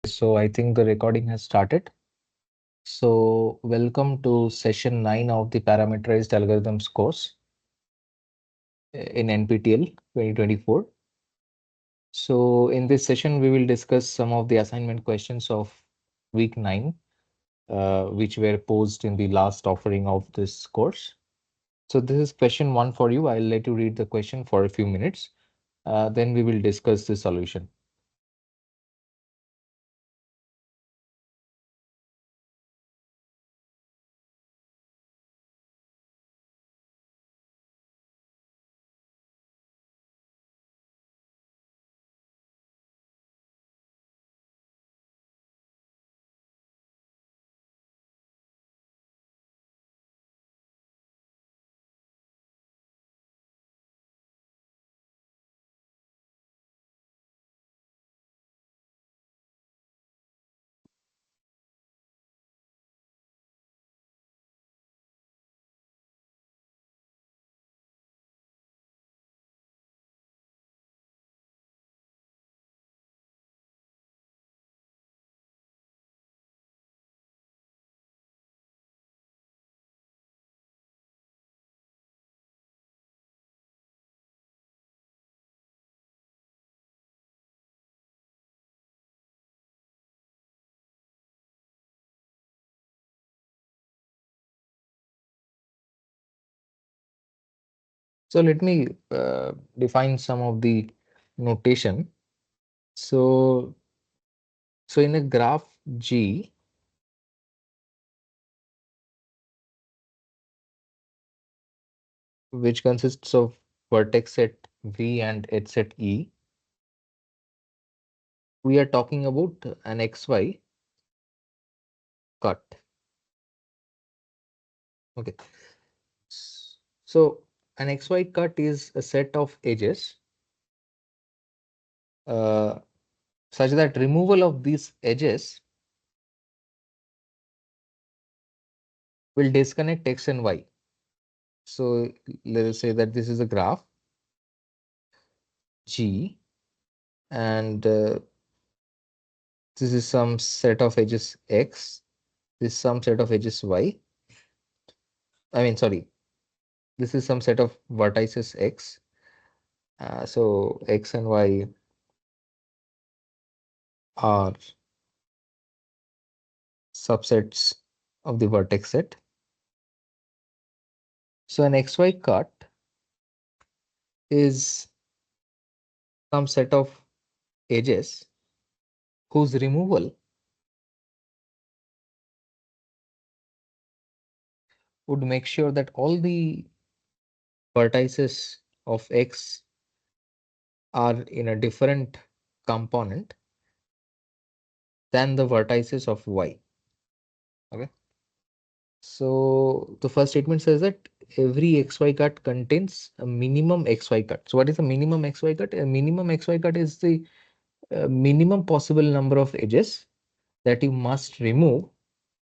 So I think the recording has started. So welcome to session 9 of the Parameterized Algorithms course in NPTEL 2024. So in this session, we will discuss some of the assignment questions of week 9, which were posed in the last offering of this course. So this is question 1 for you. I'll let you read the question for a few minutes. Then we will discuss the solution. So let me define some of the notation. So in a graph G, which consists of vertex set V and edge set E, we are talking about an XY cut. Okay. So an XY cut is a set of edges uh, such that removal of these edges will disconnect X and Y. So let us say that this is a graph G, and this is some set of edges X, this is some set of edges Y. Sorry, this is some set of vertices X. So X and Y are subsets of the vertex set. So an XY cut is some set of edges whose removal would make sure that all the vertices of X are in a different component than the vertices of Y. Okay. So the first statement says that every XY cut contains a minimum XY cut. So what is a minimum XY cut? A minimum XY cut is the minimum possible number of edges that you must remove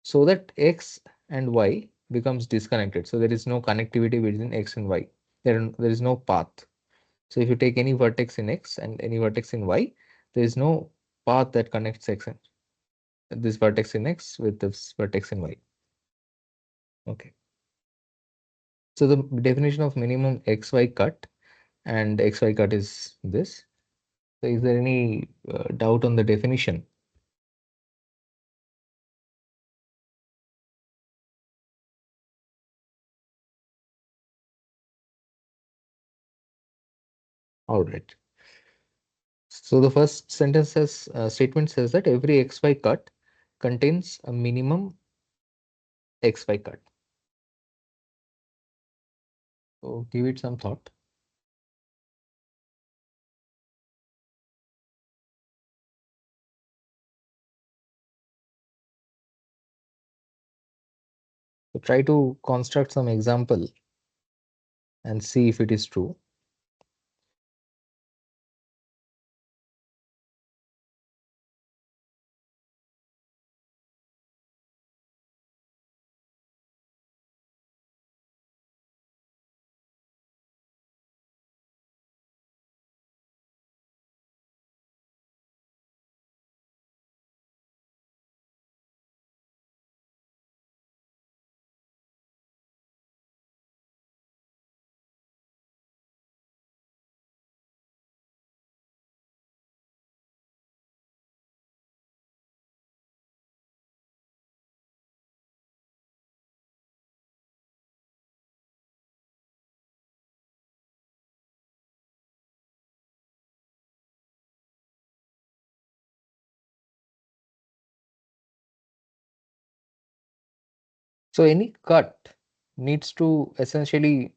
so that X and Y becomes disconnected. So there is no connectivity between X and Y. There is no path. So if you take any vertex in X and any vertex in Y, there is no path that connects X and this vertex in X with this vertex in Y. Okay. So the definition of minimum XY cut and XY cut is this. So is there any doubt on the definition? All right. So the first sentence says, statement says that every XY cut contains a minimum XY cut. So give it some thought. So try to construct some example and see if it is true. So any cut needs to essentially,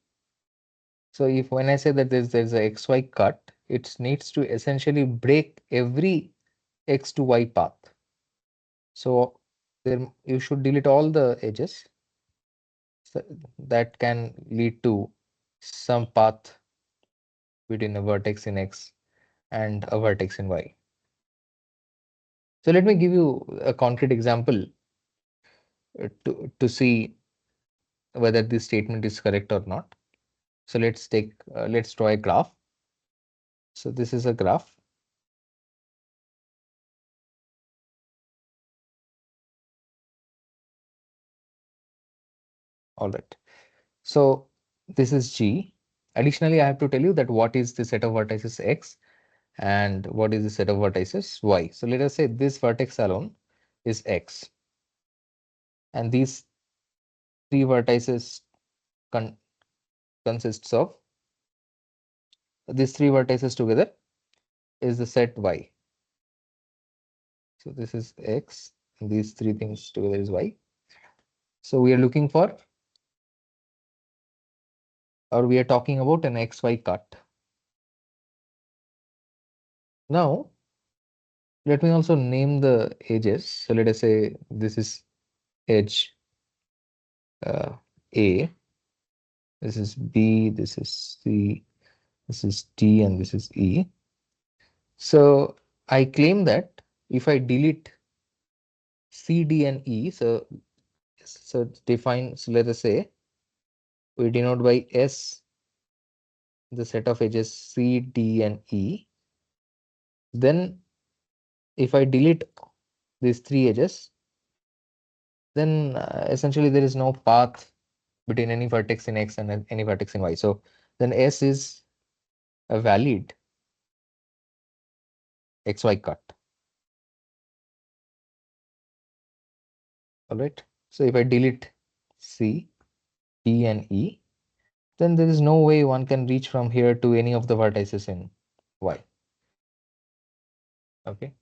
so if when I say that there's a XY cut, it needs to essentially break every X to Y path. So there you should delete all the edges that can lead to some path between a vertex in X and a vertex in Y. So let me give you a concrete example to see whether this statement is correct or not. So let's draw a graph. So this is a graph. All right. So this is G. Additionally, I have to tell you that what is the set of vertices X and what is the set of vertices Y. So let us say this vertex alone is X, and these three vertices con consists of these three vertices together is the set Y. So this is X, and these three things together is Y. So we are looking for, or we are talking about an XY cut. Now let me also name the edges. So let us say this is edge A, this is B, this is C, this is D, and this is E. So I claim that if I delete C, D, and E, so define, so let us say we denote by S the set of edges C, D, and E. Then if I delete these three edges, then essentially there is no path between any vertex in X and any vertex in Y. So then S is a valid XY cut. All right. So if I delete C, D, and E, then there is no way one can reach from here to any of the vertices in Y. Okay.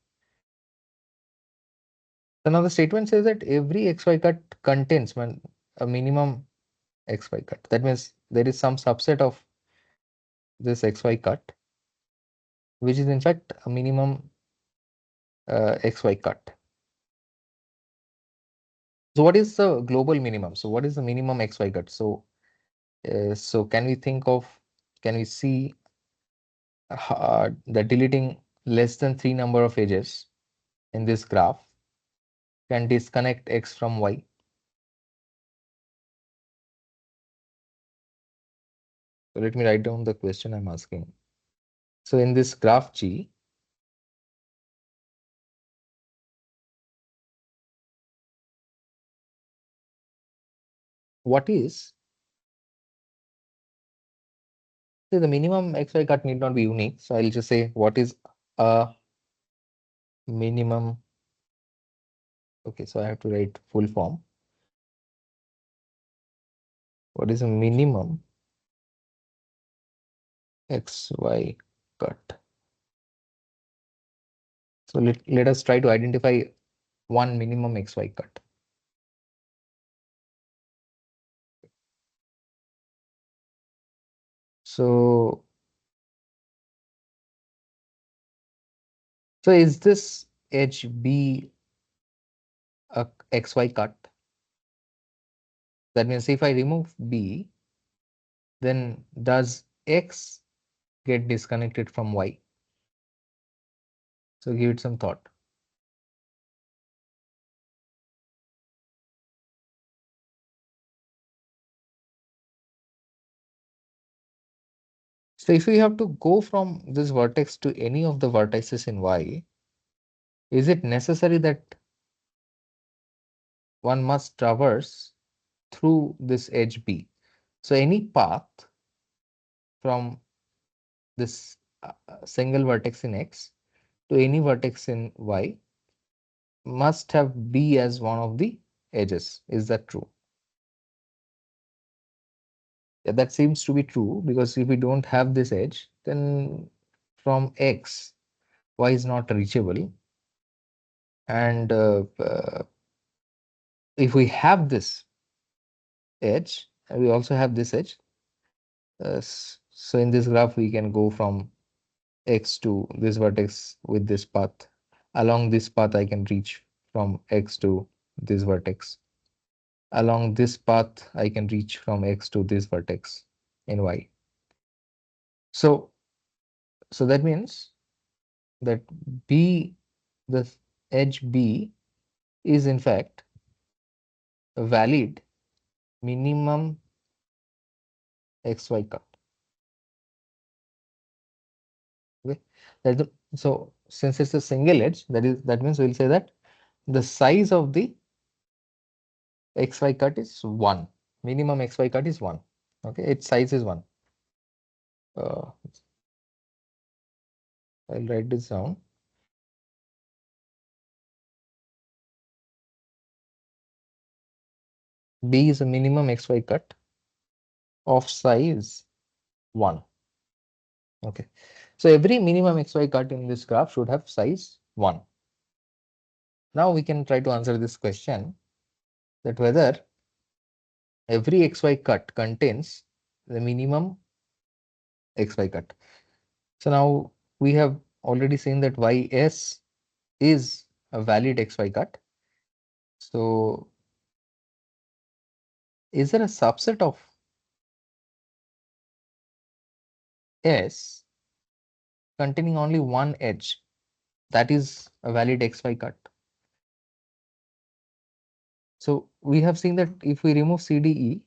So now the statement says that every XY cut contains a minimum XY cut. That means there is some subset of this XY cut, which is in fact a minimum XY cut. So what is the global minimum? So what is the minimum XY cut? So can we think of, can we see that deleting less than 3 number of edges in this graph can disconnect X from Y? So let me write down the question I'm asking. So in this graph G, what is, say the minimum XY cut need not be unique. So I'll just say what is a minimum. Okay, so I have to write full form. What is a minimum XY cut? So let us try to identify one minimum XY cut. So, so is this edge B a XY cut? That means if I remove B, then does X get disconnected from Y? So give it some thought. So if we have to go from this vertex to any of the vertices in Y, is it necessary that one must traverse through this edge B? So any path from this single vertex in X to any vertex in Y must have B as one of the edges. Is that true? Yeah, that seems to be true, because if we don't have this edge, then from X, Y is not reachable. And if we have this edge, and we also have this edge. So in this graph, we can go from x to this vertex with this path. Along this path, I can reach from x to this vertex. Along this path, I can reach from x to this vertex in y. So, so that means that B, the edge B is in fact a valid minimum xy cut. Okay. So since it's a single edge, that means we'll say that the size of the xy cut is 1. Minimum xy cut is 1. Okay, its size is 1. Uh, I'll write this down. B is a minimum xy cut of size 1. Okay, so every minimum xy cut in this graph should have size 1. Now we can try to answer this question, that whether every xy cut contains the minimum xy cut. So now we have already seen that ys is a valid xy cut. So is there a subset of S containing only one edge that is a valid xy cut? So we have seen that if we remove CDE,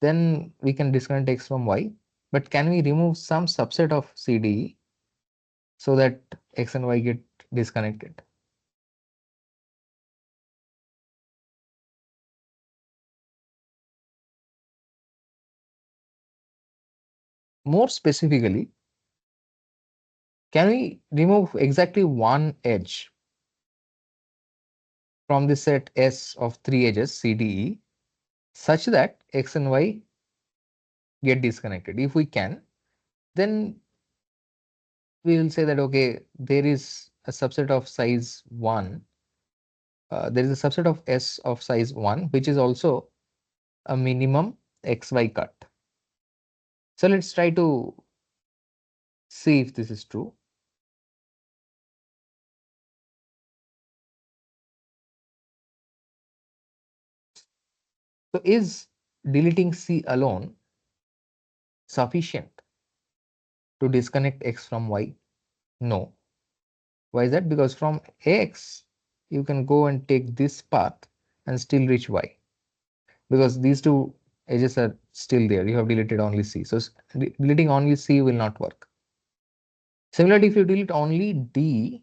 then we can disconnect x from y. But can we remove some subset of CDE so that x and y get disconnected? More specifically, can we remove exactly one edge from the set S of three edges CDE such that x and y get disconnected? If we can, then we will say that, okay, there is a subset of size 1. There is a subset of S of size 1, which is also a minimum xy cut. So let's try to see if this is true. So is deleting C alone sufficient to disconnect x from y? No. Why is that? Because from x, you can go and take this path and still reach y, because these two edges are still there. You have deleted only C. So deleting only C will not work. Similarly, if you delete only D,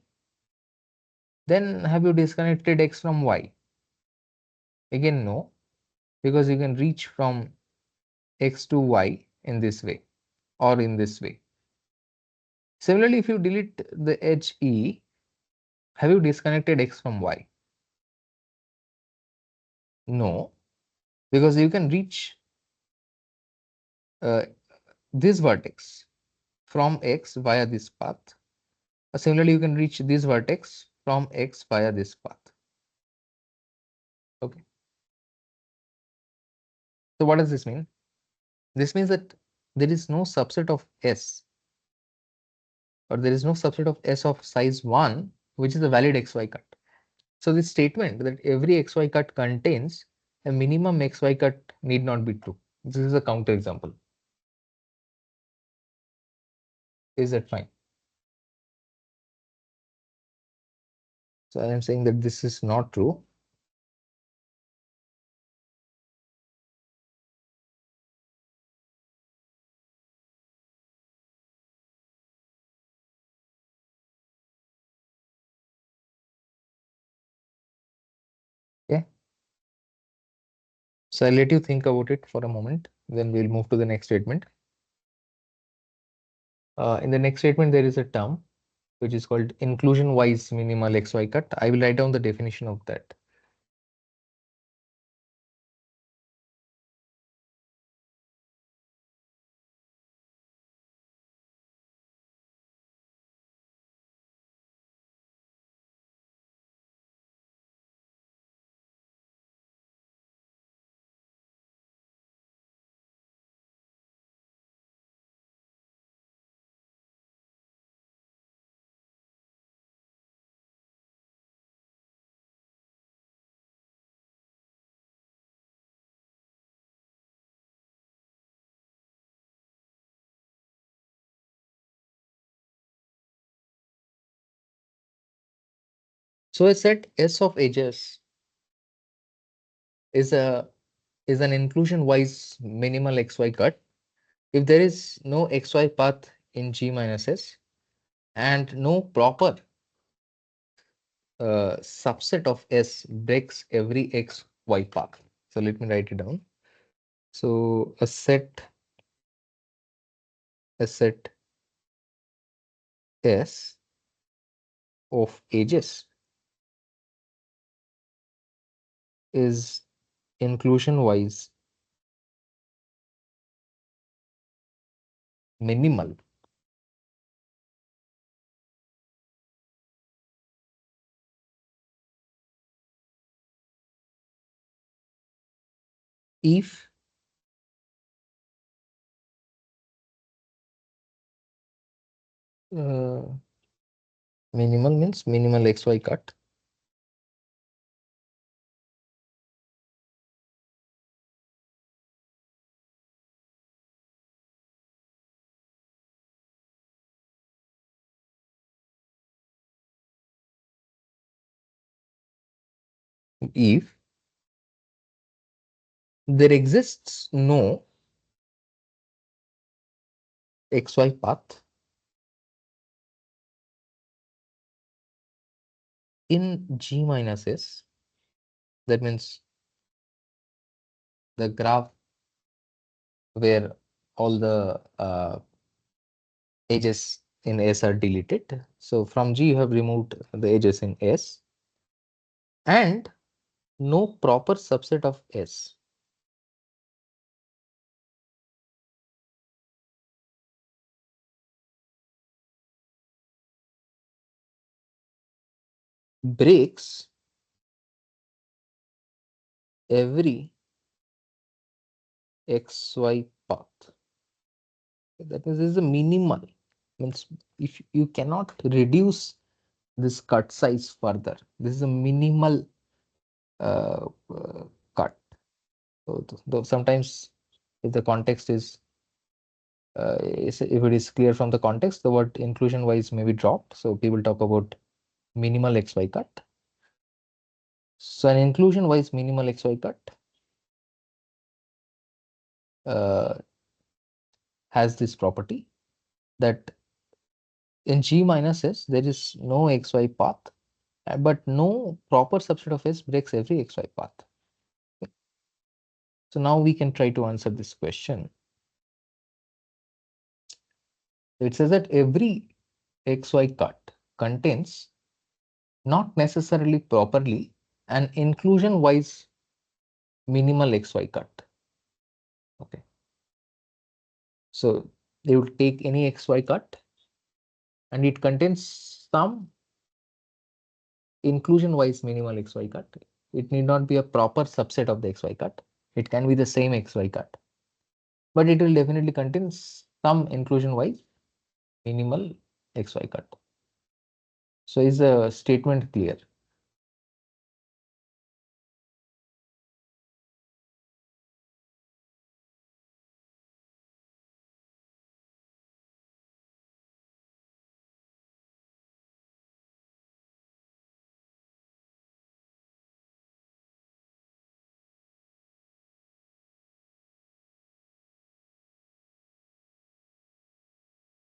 then have you disconnected x from y? Again, no, because you can reach from x to y in this way or in this way. Similarly, if you delete the edge E, have you disconnected x from y? No, because you can reach uh, this vertex from x via this path. Similarly, you can reach this vertex from x via this path. Okay. So what does this mean? This means that there is no subset of S, or there is no subset of S of size 1 which is a valid xy cut. So this statement that every xy cut contains a minimum xy cut need not be true. This is a counter example. Is that fine? So I am saying that this is not true. Okay. So I'll let you think about it for a moment. Then we'll move to the next statement. In the next statement, there is a term which is called inclusion-wise minimal xy cut. I will write down the definition of that. So a set S of edges is an inclusion wise minimal xy cut if there is no xy path in G minus S and no proper subset of S breaks every xy path. So let me write it down. So a set S of edges is inclusion wise minimal if uh, minimal means minimal xy cut if there exists no xy path in G minus S. That means the graph where all the edges in S are deleted. So from G you have removed the edges in S and no proper subset of S breaks every xy path. That means this is a minimal. Means if you cannot reduce this cut size further, this is a minimal cut. So though sometimes if the context is if it is clear from the context, the word inclusion wise may be dropped. So people talk about minimal xy cut. So an inclusion wise minimal xy cut uh, has this property that in G minus S there is no xy path, but no proper subset of S breaks every xy path. So now we can try to answer this question. It says that every xy cut contains not necessarily properly an inclusion wise minimal xy cut. Okay. So they would take any xy cut and it contains some inclusion wise minimal xy cut. It need not be a proper subset of the xy cut. It can be the same xy cut, but it will definitely contain some inclusion wise minimal xy cut. So is the statement clear?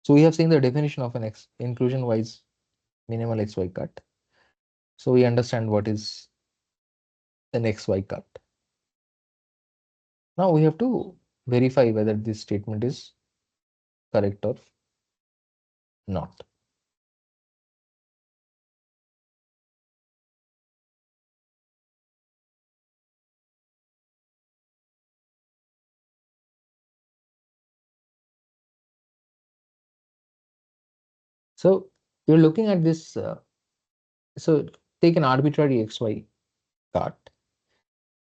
So we have seen the definition of an inclusion wise minimal xy cut. So we understand what is an xy cut. Now we have to verify whether this statement is correct or not. So you're looking at this. So take an arbitrary xy cut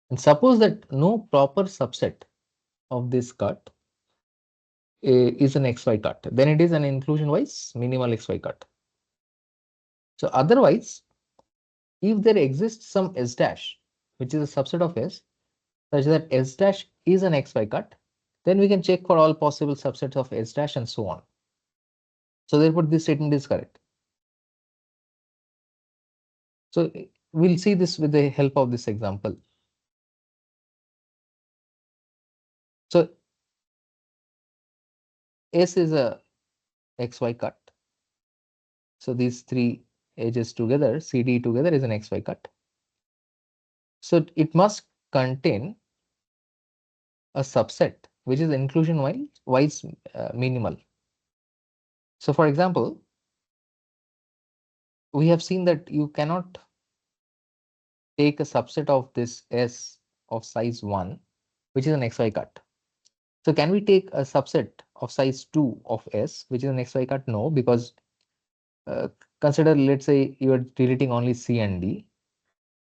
and suppose that no proper subset of this cut is an xy cut. Then it is an inclusion wise minimal xy cut. So otherwise, if there exists some S dash, which is a subset of S, such that S dash is an xy cut, then we can check for all possible subsets of S dash and so on. So therefore, this statement is correct. So we'll see this with the help of this example. So S is a XY cut. So these three edges together, CD together, is an XY cut. So it must contain a subset which is inclusion wise minimal. So for example, we have seen that you cannot take a subset of this S of size 1, which is an XY cut. So can we take a subset of size 2 of S, which is an XY cut? No, because uh, consider, let's say you are deleting only C and D,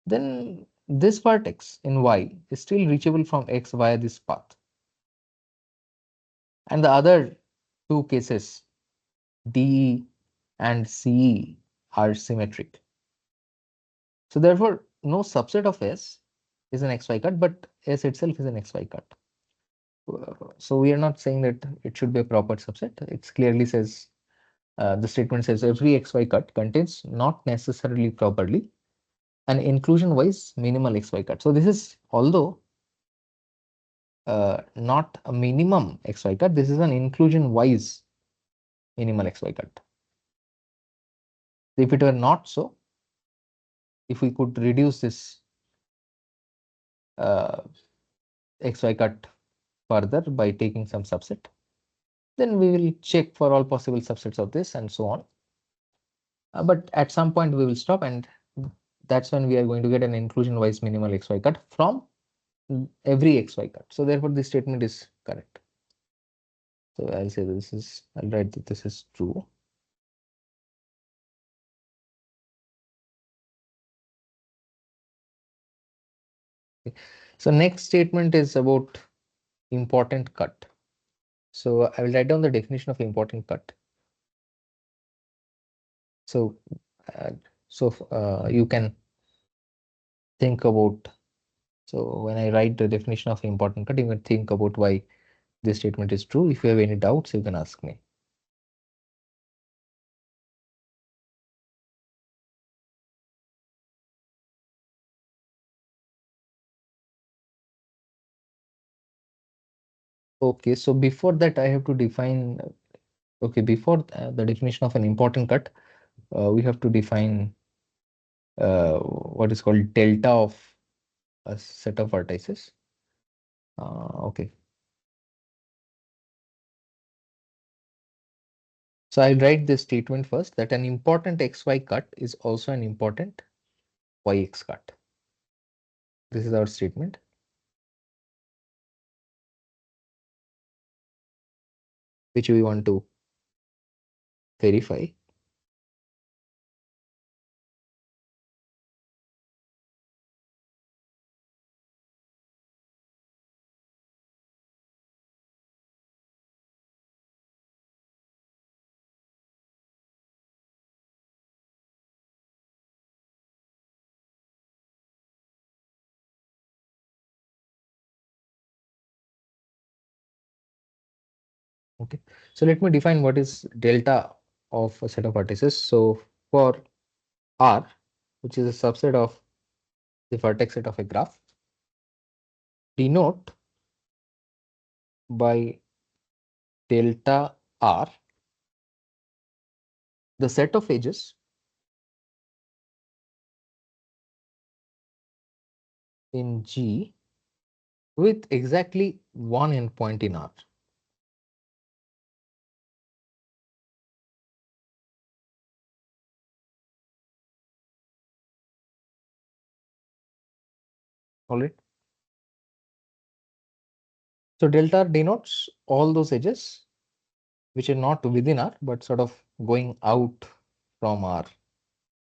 then this vertex in Y is still reachable from X via this path. And the other two cases, D and CE, are symmetric. So therefore, no subset of S is an XY cut, but S itself is an XY cut. So we are not saying that it should be a proper subset. It clearly says, the statement says every XY cut contains, not necessarily properly, an inclusion-wise minimal XY cut. So this is, although not a minimum XY cut, this is an inclusion-wise minimal XY cut. If it were not so, if we could reduce this uh, XY cut further by taking some subset, then we will check for all possible subsets of this and so on. But at some point we will stop, and that's when we are going to get an inclusion wise minimal XY cut from every XY cut. So therefore this statement is correct. So I'll say this is, I'll write that this is true. Okay. So next statement is about important cut. So I will write down the definition of important cut. So uh, you can think about, so when I write the definition of important cut, you can think about why this statement is true. If you have any doubts, you can ask me. Okay, so before that I have to define, okay, before the definition of an important cut, we have to define what is called delta of a set of vertices. Okay. So I'll write this statement first, that an important XY cut is also an important YX cut. This is our statement, which we want to verify. Okay, so let me define what is delta of a set of vertices. So for R, which is a subset of the vertex set of a graph, denote by delta R the set of edges in G with exactly one endpoint in R. All right. So delta R denotes all those edges which are not within R, but sort of going out from R.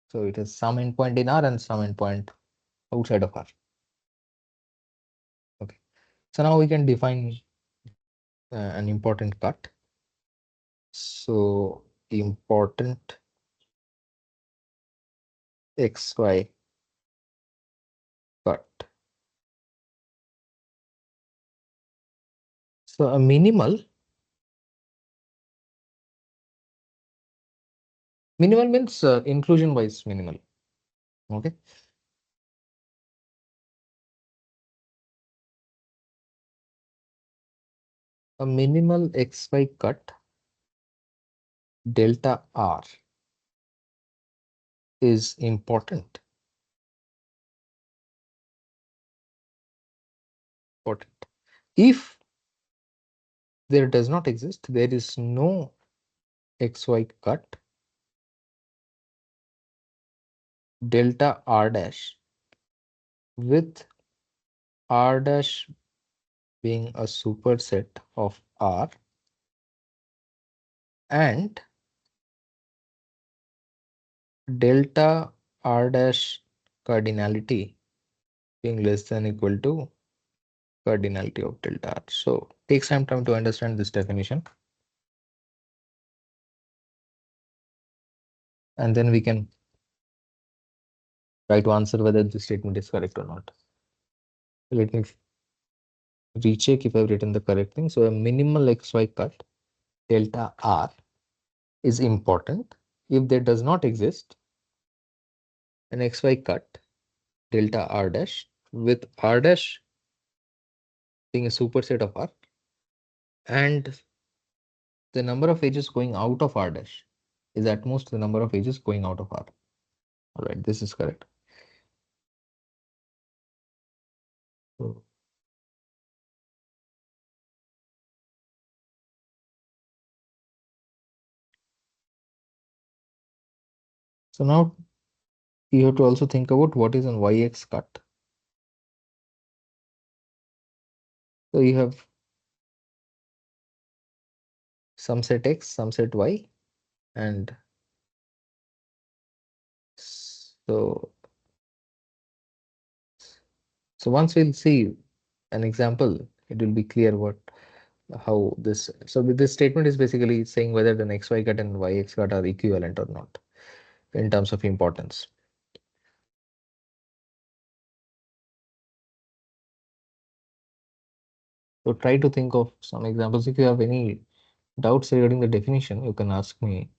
So it is some endpoint in R and some endpoint outside of R. Okay. So now we can define an important cut. So important XY cut. So a minimal means inclusion wise minimal. Okay. A minimal XY cut delta R is important. Important. If there does not exist, there is no XY cut delta R dash, with R dash being a superset of R and delta R dash cardinality being less than equal to cardinality of delta R. So take some time to understand this definition, and then we can try to answer whether this statement is correct or not. Let me recheck if I've written the correct thing. So a minimal XY cut delta R is important. If there does not exist an XY cut delta R dash, with R dash being a superset of R and the number of edges going out of R dash is at most the number of edges going out of R. All right, this is correct. So, now you have to also think about what is an YX cut. So you have some set X, some set Y, and so once we'll see an example, it will be clear what how this. So with this statement is basically saying whether the XY cut and YX cut are equivalent or not in terms of importance. So try to think of some examples. If you have any doubts regarding the definition, you can ask me.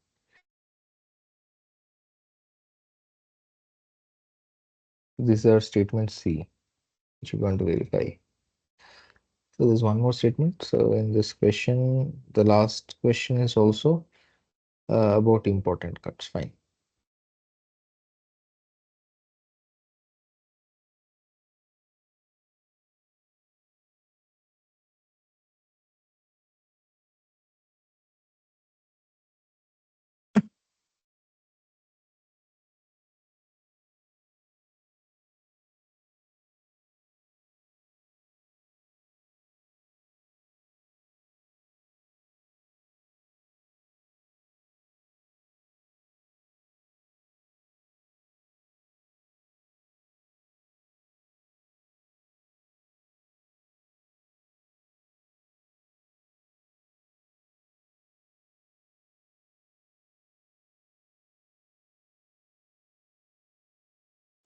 These are statement C, which you want to verify. So there's one more statement. So in this question, the last question is also about important cuts. Fine.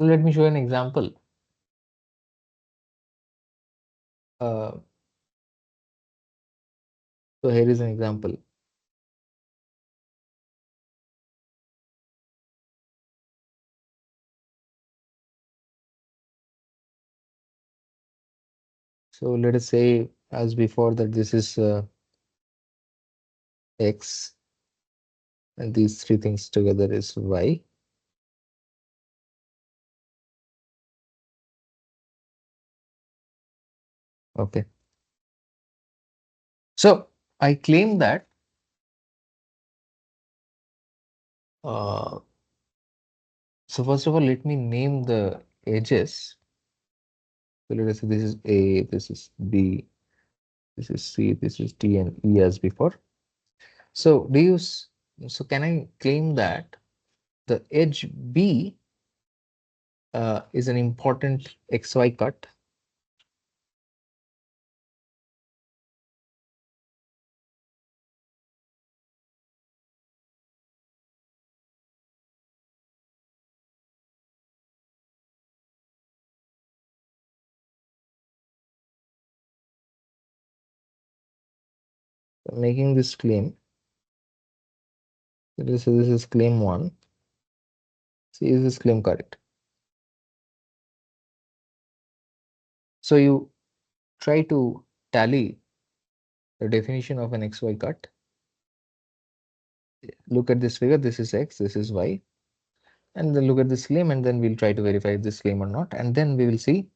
So let me show an example. Uh, so here is an example. So let us say as before that this is X and these three things together is Y. Okay. So I claim that so first of all, let me name the edges. So let us say this is A, this is B, this is C, this is D and E as before. So so can I claim that the edge B is an important XY cut? Making this claim, this is claim one. See, is this claim correct? So you try to tally the definition of an XY cut. Look at this figure, this is X, this is Y, and then look at this claim, and then we'll try to verify if this claim or not, and then we will see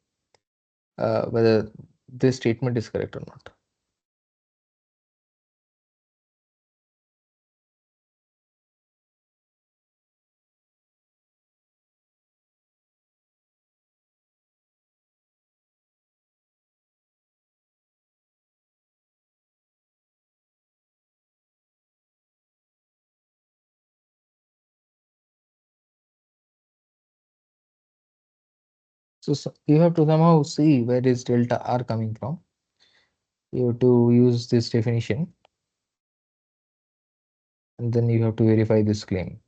whether this statement is correct or not. So you have to somehow see where is delta R coming from. You have to use this definition, and then you have to verify this claim.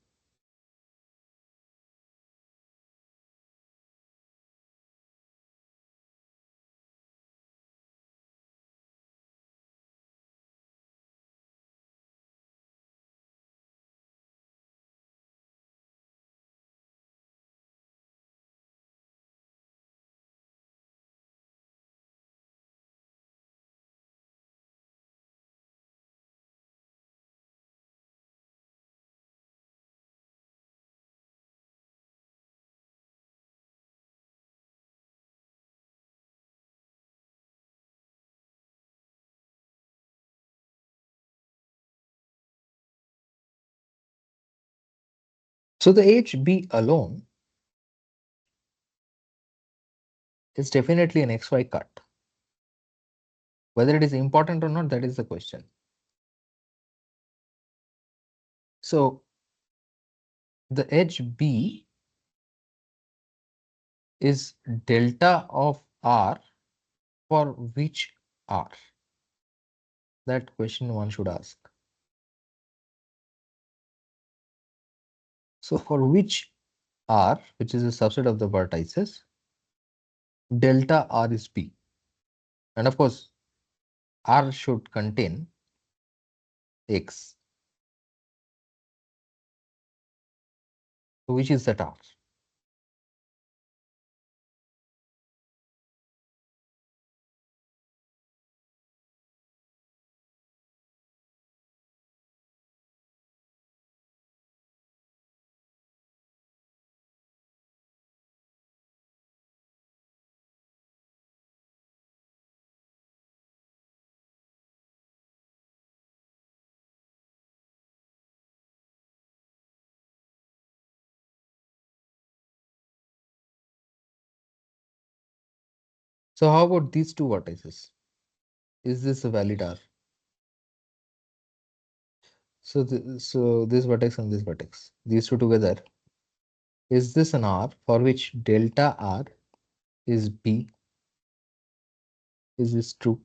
So the HB alone is definitely an XY cut. Whether it is important or not, that is the question. So the HB is delta of R for which R? That question one should ask. So for which R, which is a subset of the vertices, delta R is B. And of course, R should contain X. So which is that R? So how about these two vertices? Is this a valid R? So, so this vertex and this vertex, these two together, is this an R for which delta R is B? Is this true?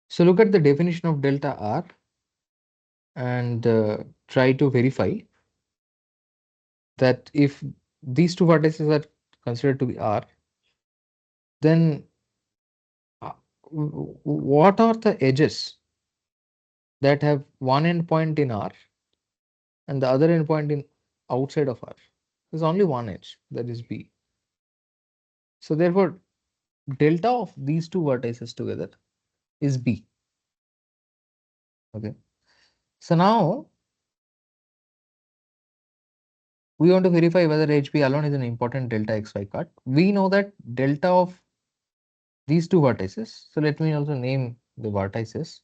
So look at the definition of delta R and try to verify that if these two vertices are considered to be R, then what are the edges that have one endpoint in R and the other endpoint in outside of R? There's only one edge, that is B. So therefore, delta of these two vertices together is B. Okay. So now we want to verify whether HB alone is an important delta XY cut. We know that delta of these two vertices. So let me also name the vertices.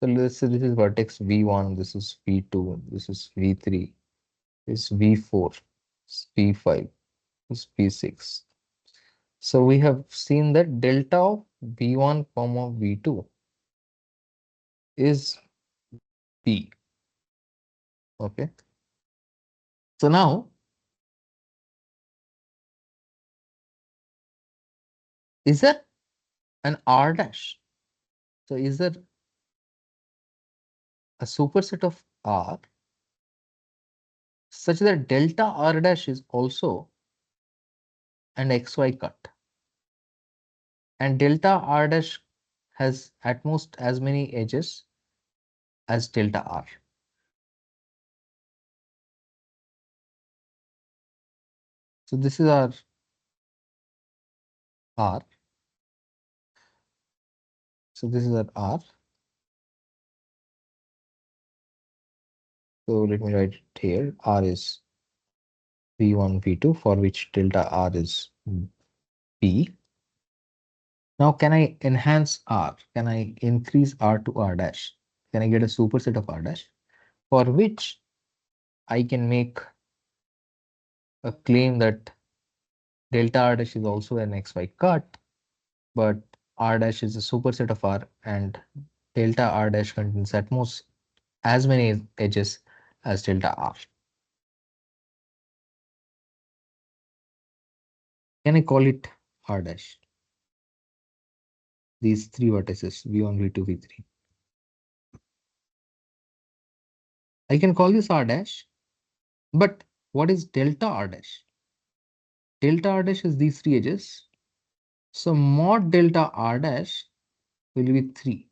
So let's say this is vertex V1, this is V2, this is V3, this is V4, this is V5, this is V6. So we have seen that delta of V1 comma V2 is B. Okay. So now, is there an R dash? So is there a superset of R such that delta R dash is also an XY cut, and delta R dash has at most as many edges as delta R. So this is our R. So this is our R. So let me write it here. R is V1, V2, for which delta R is B. Now, can I enhance R? Can I increase R to R dash? Can I get a superset of R dash? For which I can make a claim that delta R dash is also an XY cut, but R dash is a superset of R, and delta R dash contains at most as many edges as delta R. Can I call it R dash? These three vertices, V1, V2, V3. I can call this R dash, but what is delta R dash? Delta R dash is these three edges. So mod delta R dash will be 3.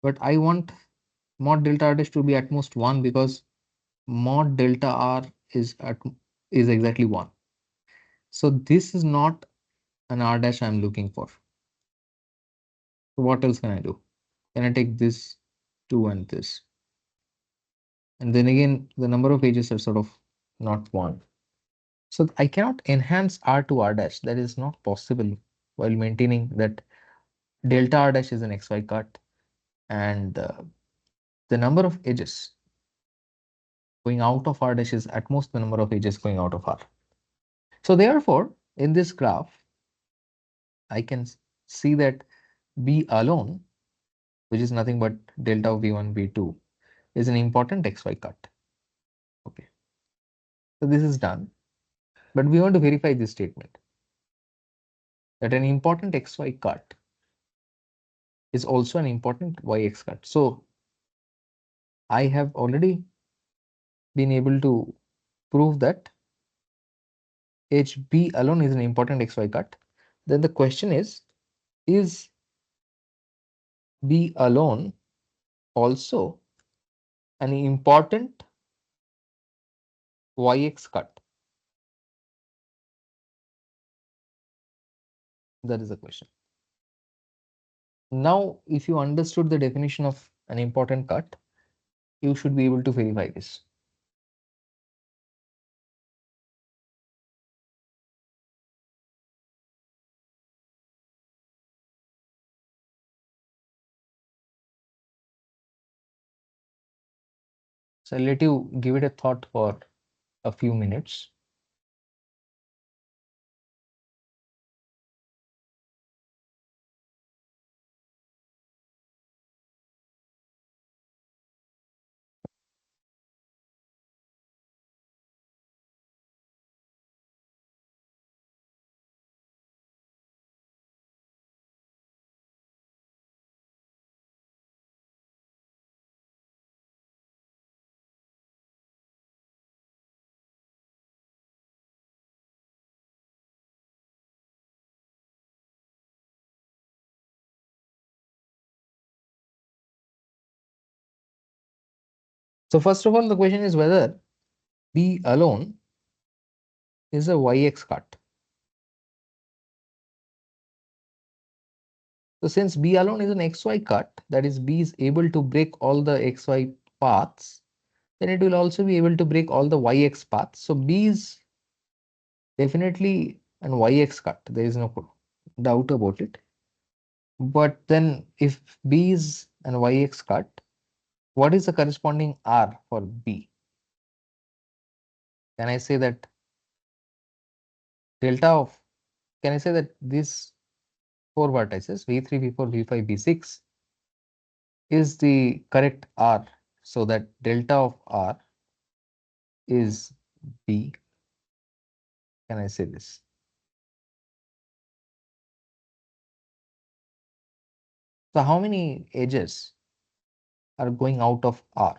But I want mod delta R dash to be at most 1, because mod delta R is exactly 1. So this is not an R dash I'm looking for. So what else can I do? Can I take this 2 and this? And then again, the number of edges are sort of not 1. So I cannot enhance R to R dash. That is not possible while maintaining that delta R dash is an XY cut, and the number of edges going out of R dash is at most the number of edges going out of R. So therefore, in this graph, I can see that B alone, which is nothing but delta of V1, V2, is an important XY cut. Okay. So this is done. But we want to verify this statement, that an important XY cut is also an important YX cut. So I have already been able to prove that HB alone is an important XY cut. Then the question is B alone also an important YX cut? That is the question. Now, if you understood the definition of an important cut, you should be able to verify this. So I'll let you give it a thought for a few minutes. So first of all, the question is whether B alone is a YX cut. So since B alone is an XY cut, that is B is able to break all the XY paths, then it will also be able to break all the YX paths. So B is definitely an YX cut. There is no doubt about it. But then if B is an YX cut, what is the corresponding R for B? Can I say that delta of, can I say that these 4 vertices V3, V4, V5, V6 is the correct R, so that delta of R is B? Can I say this? So how many edges are going out of R?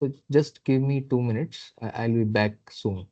So just give me 2 minutes. I'll be back soon.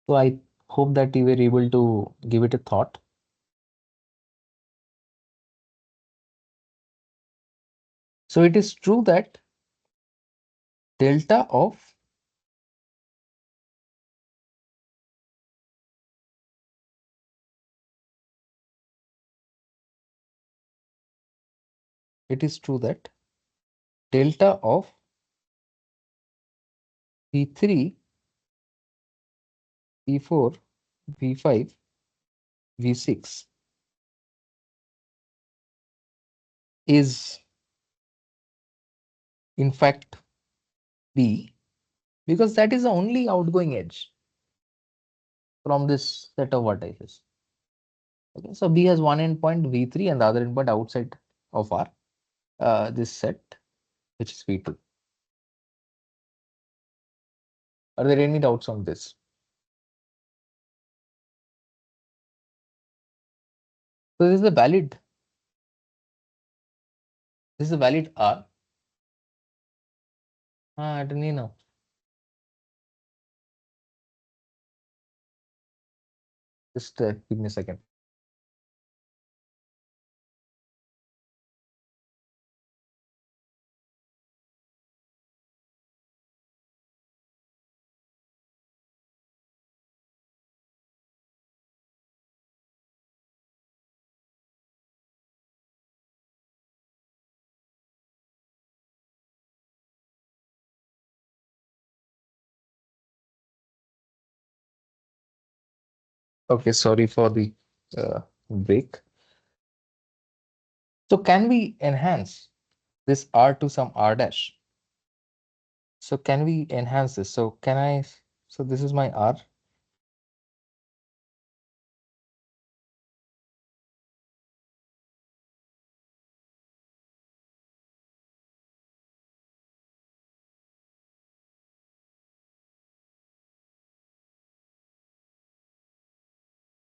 So I hope that you were able to give it a thought. So it is true that delta of it is true that delta of V3, V4, V5, V6 is in fact B, because that is the only outgoing edge from this set of vertices. Okay, so B has one endpoint V3 and the other endpoint outside of R, this set, which is V2. Are there any doubts on this? So this is a valid R. I don't know. Just give me a second. Okay, sorry for the break. So can we enhance this R to some R dash? So can we enhance this? So can I, so this is my R.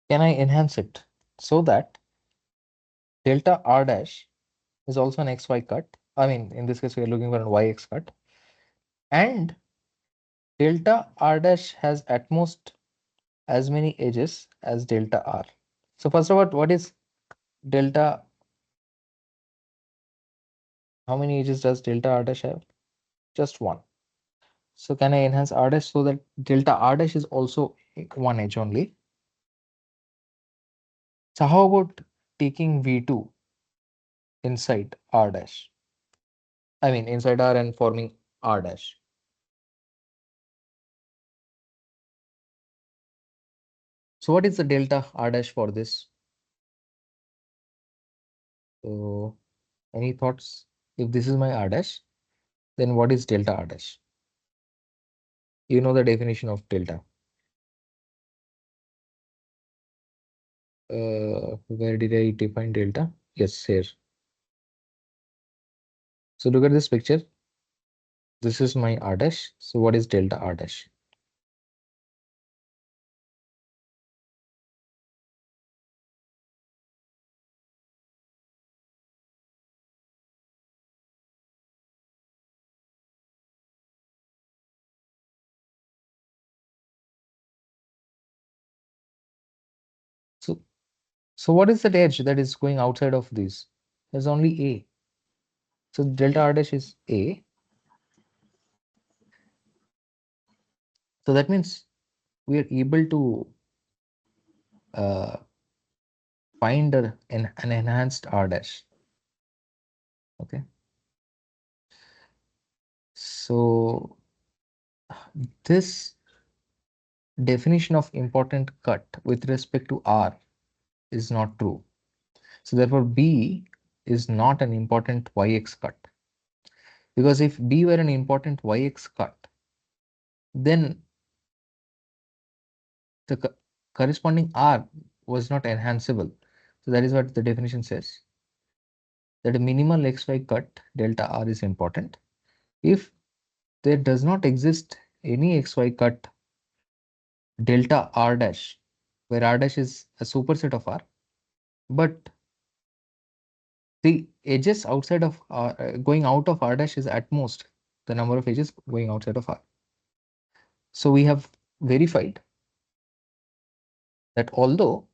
Can I enhance it so that delta R dash is also an XY cut? I mean, in this case, we are looking for an YX cut. And delta R dash has at most as many edges as delta R. So first of all, what is delta? How many edges does delta R dash have? Just one. So can I enhance R dash so that delta R dash is also one edge only? So how about taking V2 inside R dash? I mean inside R and forming R dash. So what is the delta R dash for this? So any thoughts? If this is my R dash, then what is delta R dash? You know the definition of delta. Where did I define delta? Yes, here. So look at this picture. This is my R dash. So what is delta R dash? So, so what is that edge that is going outside of this? There's only A. So delta R dash is A. So that means we are able to uh, find an enhanced R dash. Okay. So this definition of important cut with respect to R is not true. So therefore B is not an important YX cut. Because if B were an important YX cut, then the corresponding R was not enhanceable. So that is what the definition says, that a minimal XY cut delta R is important. If there does not exist any XY cut delta R dash, where R dash is a superset of R, but the edges outside of R, going out of R dash is at most the number of edges going outside of R. So we have verified that although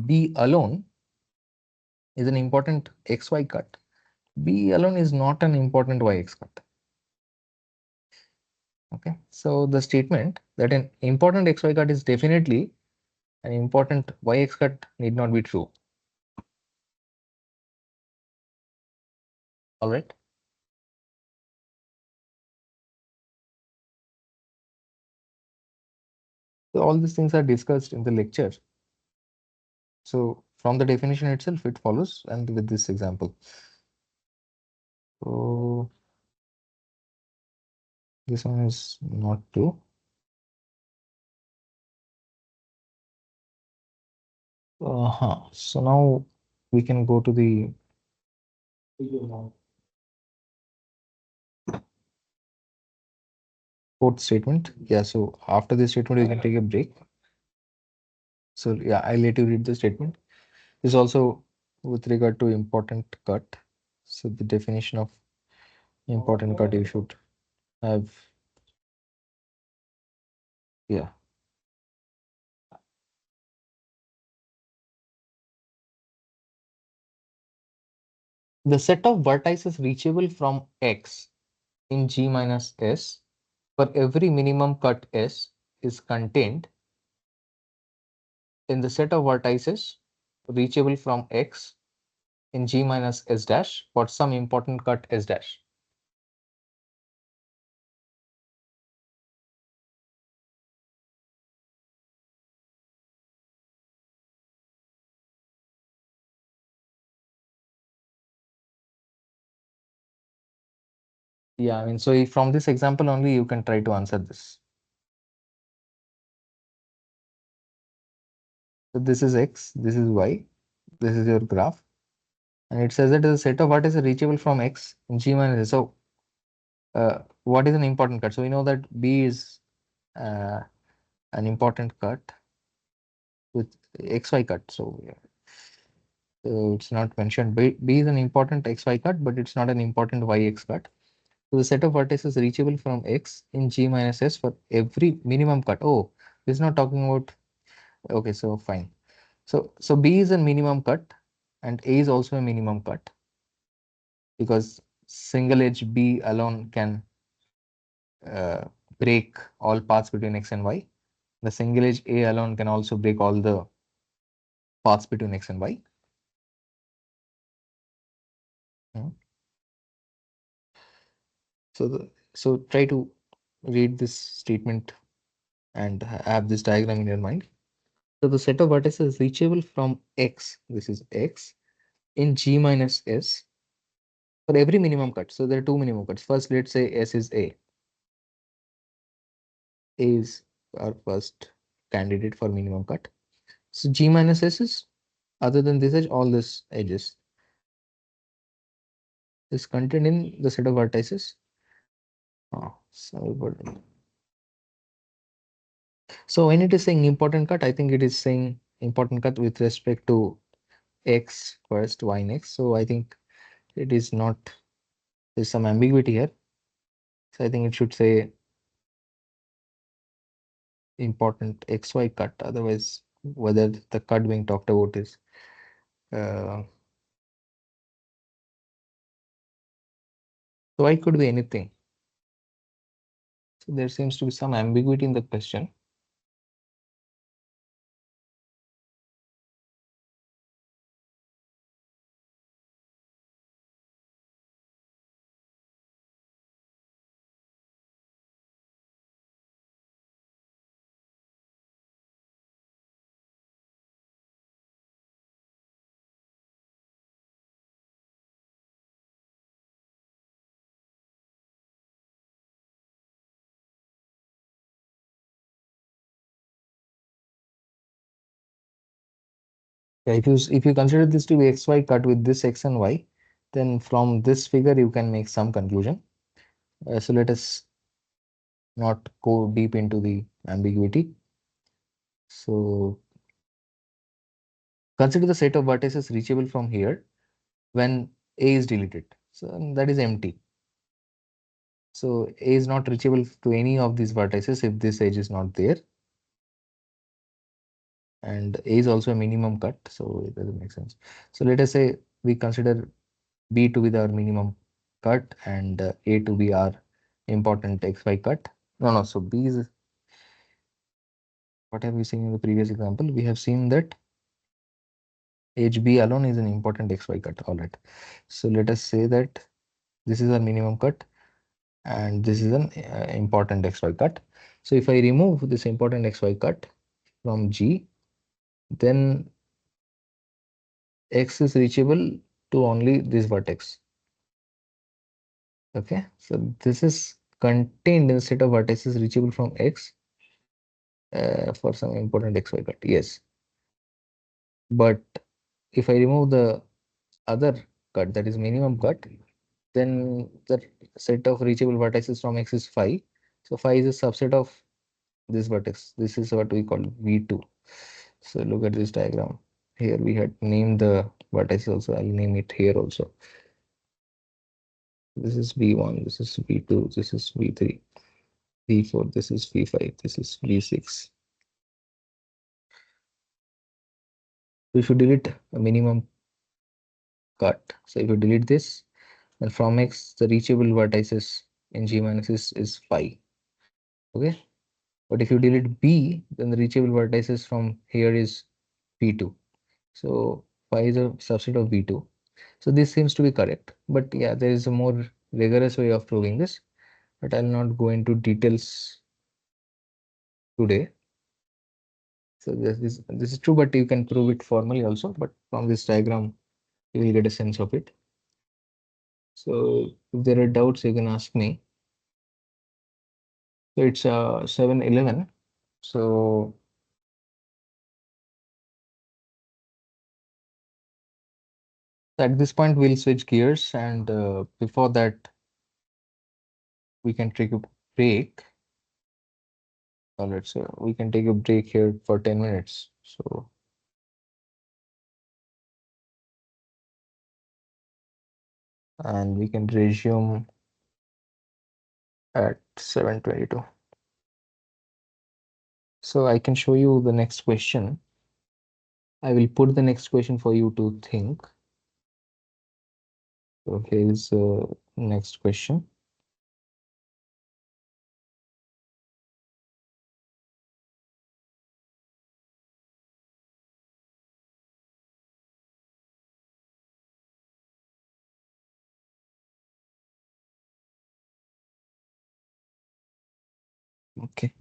B alone is an important XY cut, B alone is not an important YX cut. Okay, so the statement that an important XY cut is definitely an important YX cut need not be true. All right. So all these things are discussed in the lecture. So from the definition itself, it follows, and with this example. So this one is not true. So now we can go to the fourth statement. Yeah, so after this statement, we can take a break. So yeah, I'll let you read the statement. This is also with regard to important cut. So the definition of important cut you should have. Yeah. The set of vertices reachable from X in G minus S for every minimum cut S is contained in the set of vertices reachable from X in G minus S dash for some important cut S dash. Yeah, I mean, so from this example only you can try to answer this. So this is X, this is Y, this is your graph. And it says that the set of vertices reachable from X in G minus S. So what is an important cut? So we know that B is uh, an important cut with XY cut. So yeah, it's not mentioned. B is an important XY cut, but it's not an important YX cut. So the set of vertices reachable from X in G minus S for every minimum cut. Oh, this is not talking about. Okay, so fine. So B is a minimum cut, and A is also a minimum cut, because single edge B alone can uh, break all paths between X and Y. The single edge A alone can also break all the paths between X and Y. Hmm. So try to read this statement and have this diagram in your mind. So the set of vertices is reachable from X, this is X, in G minus S for every minimum cut. So there are two minimum cuts. First, let's say S is A. A is our first candidate for minimum cut. So G minus S is, other than this edge, all these edges. is contained in the set of vertices. So when it is saying important cut, I think it is saying important cut with respect to x first, y next. So I think it is not, there's some ambiguity here. So I think it should say important xy cut. Otherwise, whether the cut being talked about is uh, so y could be anything. So there seems to be some ambiguity in the question. Yeah, if you consider this to be xy cut with this x and y, then from this figure you can make some conclusion. So let us not go deep into the ambiguity. So consider the set of vertices reachable from here when A is deleted. So that is empty. So A is not reachable to any of these vertices if this edge is not there. And A is also a minimum cut, so it doesn't make sense. So let us say we consider B to be our minimum cut and A to be our important XY cut. No, so B is, what have we seen in the previous example? We have seen that edge B alone is an important XY cut. All right. So let us say that this is our minimum cut and this is an important XY cut. So if I remove this important XY cut from G, then X is reachable to only this vertex. Okay, so this is contained in a set of vertices reachable from X for some important XY cut. Yes, but if I remove the other cut, that is minimum cut, then the set of reachable vertices from X is phi. So phi is a subset of this vertex. This is what we call V2. So look at this diagram. Here we had named the vertices also. I'll name it here also. This is V1, this is V2, this is V3, V4, this is V5, this is V6. So if you delete a minimum cut, so if you delete this, then from X, the reachable vertices in G minus is phi. Okay. But if you delete B, then the reachable vertices from here is V2. So phi is a subset of V2. So this seems to be correct. But yeah, there is a more rigorous way of proving this. But I'll not go into details today. So this is true, but you can prove it formally also. But from this diagram, you will get a sense of it. So if there are doubts, you can ask me. So it's 7:11. So at this point, we'll switch gears, and before that, we can take a break. All right, so we can take a break here for 10 minutes. So and we can resume at 7:22. So I can show you the next question. I will put the next question for you to think. So here's next question. Okay.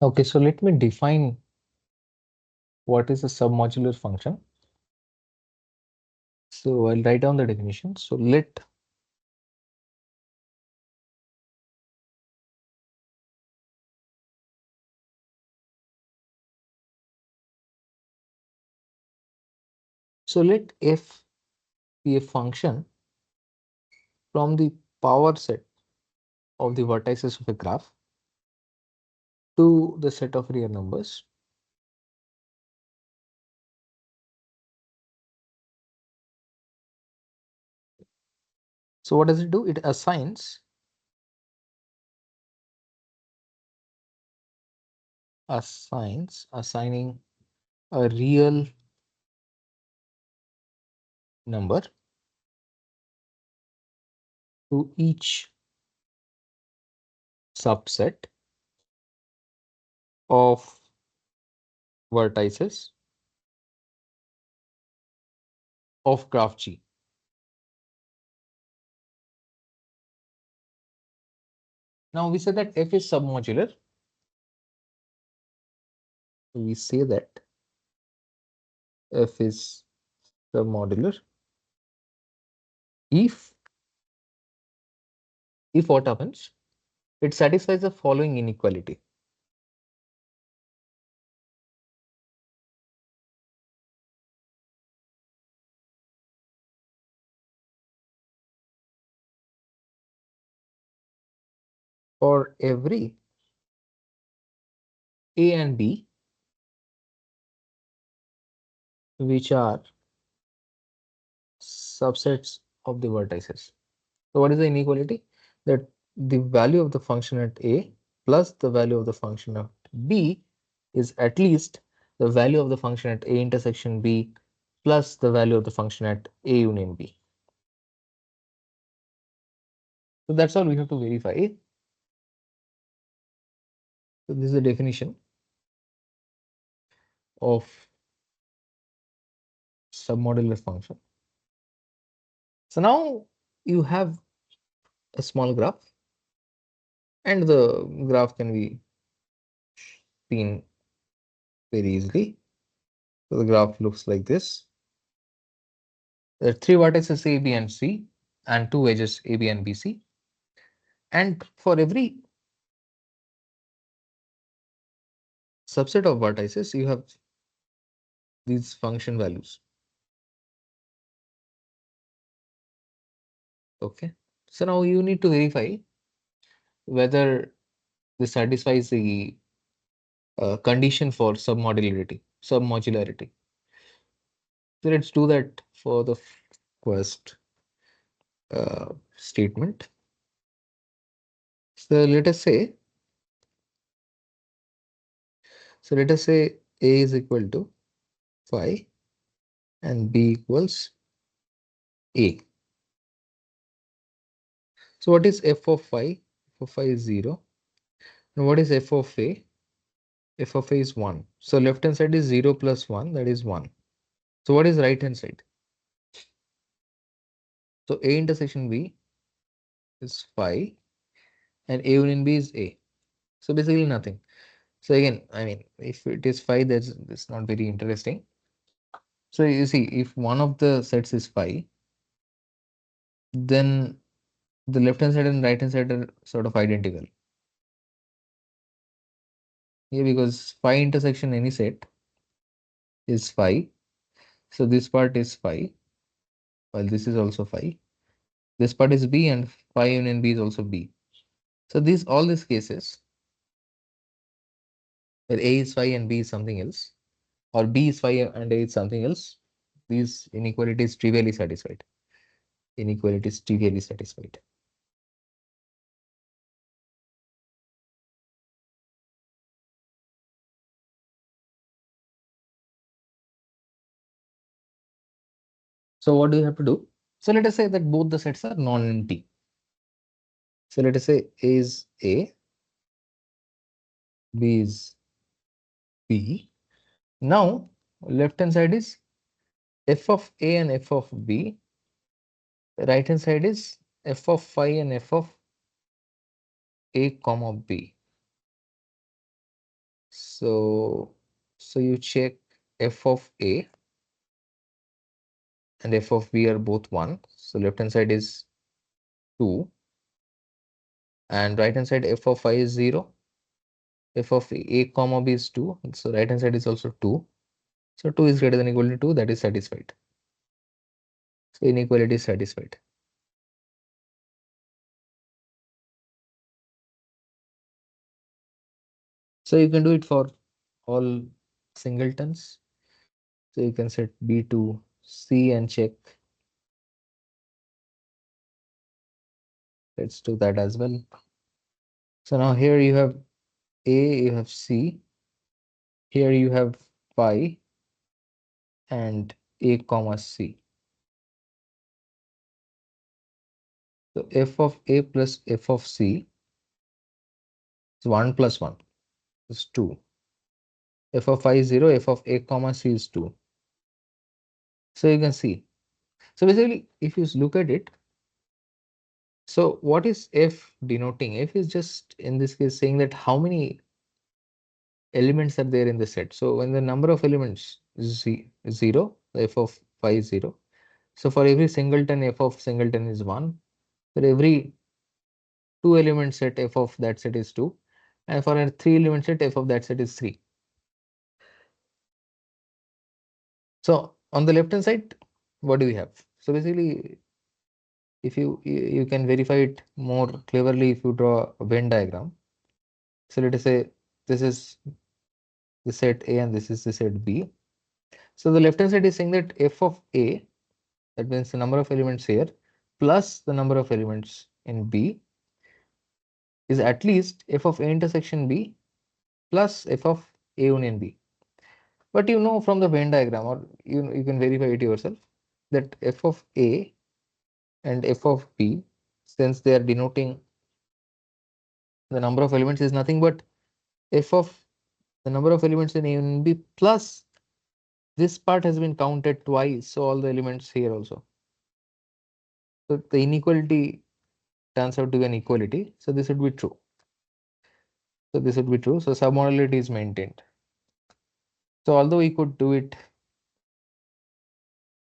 Okay, so let me define what is a submodular function. So I'll write down the definition. So let f be a function from the power set of the vertices of a graph to the set of real numbers. So what does it do? It assigning a real number to each subset of vertices of graph G. Now we say that f is submodular. We say that f is submodular if what happens? It satisfies the following inequality. For every a and b, which are subsets of the vertices. So what is the inequality? That the value of the function at a plus the value of the function at b is at least the value of the function at a intersection b plus the value of the function at a union b. So that's all we have to verify. So this is the definition of submodular function. So now you have a small graph, and the graph can be seen very easily. So the graph looks like this. There are three vertices A, B, and C, and two edges A, B, and B, C. And for every subset of vertices, you have these function values. Okay. So now you need to verify whether this satisfies the condition for submodularity. So let's do that for the first statement. So let us say A is equal to phi and B equals A. So what is f of phi? F of phi is 0. And what is f of A? F of A is 1. So left hand side is 0 plus 1, that is 1. So what is right hand side? So A intersection B is phi and A union B is A. So basically nothing. So again, I mean, if it is phi, that's not very interesting. So you see, if one of the sets is phi, then the left hand side and right hand side are sort of identical. Yeah, because phi intersection any set is phi. So this part is phi, while this is also phi. This part is B and phi union B is also B. So all these cases where A is phi and B is something else, or B is phi and A is something else, these inequalities trivially satisfied. Inequalities trivially satisfied. So what do you have to do? So let us say that both the sets are non-empty. So let us say A is A, B is B. Now left hand side is f of A and f of B. Right hand side is f of phi and f of A comma B. So you check f of A and f of B are both 1. So left hand side is 2 and right hand side f of I is 0. F of A comma B is 2. So right hand side is also 2. So 2 is greater than or equal to 2, that is satisfied. So inequality is satisfied. So you can do it for all singletons. So you can set B to C and check. Let's do that as well. So now here you have A, you have C. Here you have phi and A comma C. So f of A plus f of C is 1 plus 1 is 2. F of I is 0, f of A comma C is 2. So you can see. So basically, if you look at it, so what is f denoting? F is just in this case saying that how many elements are there in the set. So when the number of elements is 0, f of phi is 0. So for every singleton, f of singleton is 1. For every 2 element set, f of that set is 2. And for a 3 element set, f of that set is 3. So on the left hand side, what do we have? So basically, if you can verify it more cleverly if you draw a Venn diagram. So let us say this is the set A and this is the set B. So the left hand side is saying that f of A, that means the number of elements here, plus the number of elements in B is at least f of A intersection B plus f of A union B. But you know from the Venn diagram, or you can verify it yourself, that f of A and f of B, since they are denoting the number of elements, is nothing but f of the number of elements in A union B plus this part has been counted twice, so all the elements here also. So the inequality turns out to be an equality. So this would be true. So this would be true. So submodularity is maintained. So although we could do it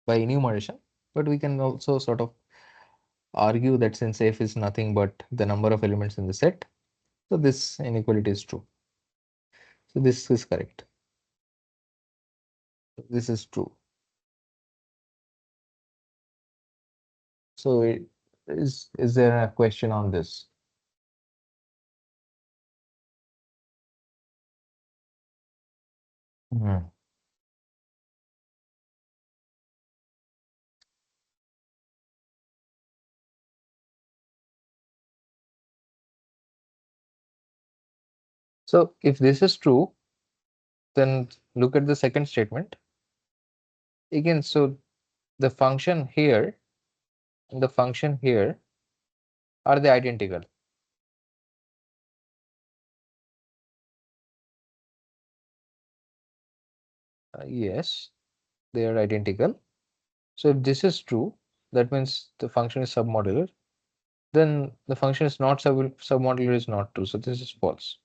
by enumeration, but we can also sort of argue that since f is nothing but the number of elements in the set, so this inequality is true. So this is correct. This is true. So is there a question on this? Hmm. So if this is true, then look at the second statement. Again, so the function here and the function here, are they identical? Yes, they are identical. So if this is true, that means the function is submodular. Then the function is not submodular is not true. So this is false.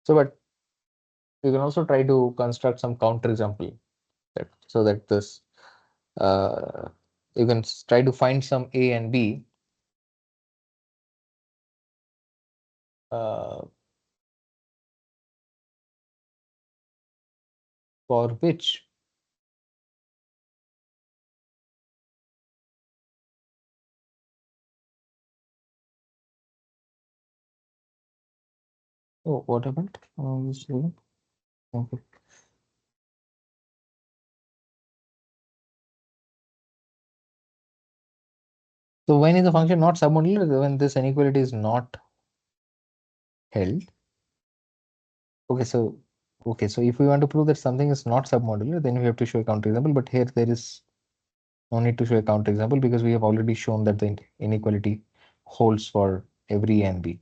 So but you can also try to construct some counterexample so that this you can try to find some A and B uh, for which oh, what happened? Okay. So when is the function not submodular? When this inequality is not held. Okay, so if we want to prove that something is not submodular, then we have to show a counterexample. But here there is no need to show a counterexample because we have already shown that the inequality holds for every n b.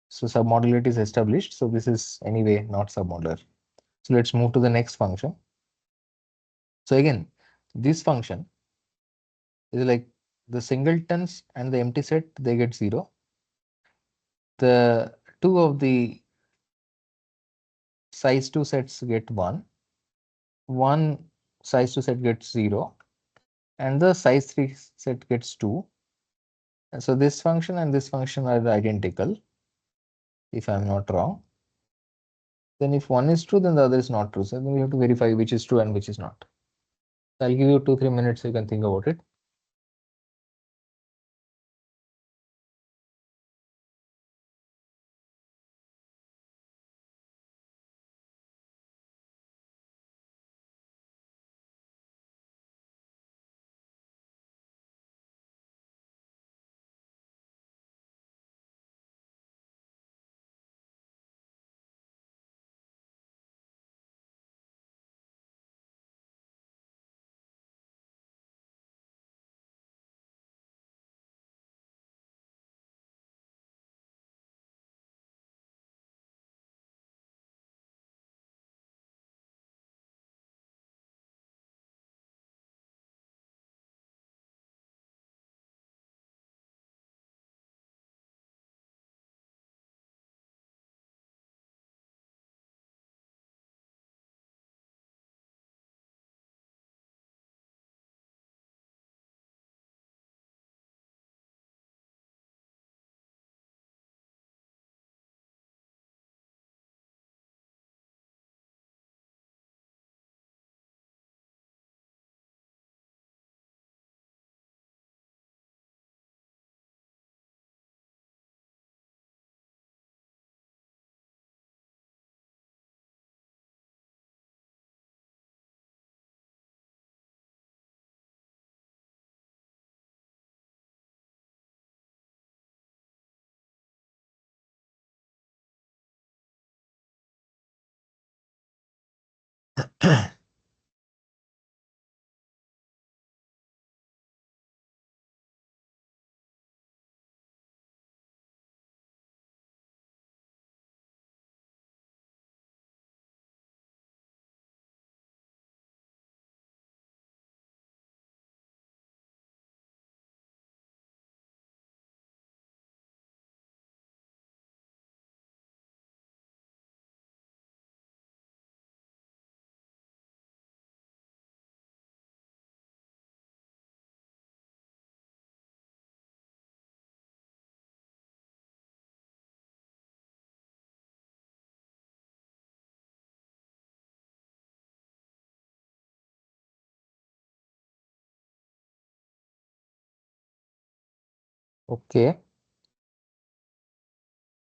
So submodularity is established. So this is anyway not submodular. So let's move to the next function. So again, this function is like the singletons and the empty set, they get 0. the two of the size 2 sets get 1, one size 2 set gets 0, and the size 3 set gets 2. And so this function and this function are identical, if I'm not wrong. Then if one is true, then the other is not true. So then we have to verify which is true and which is not. So I'll give you 2-3 minutes so you can think about it. Okay.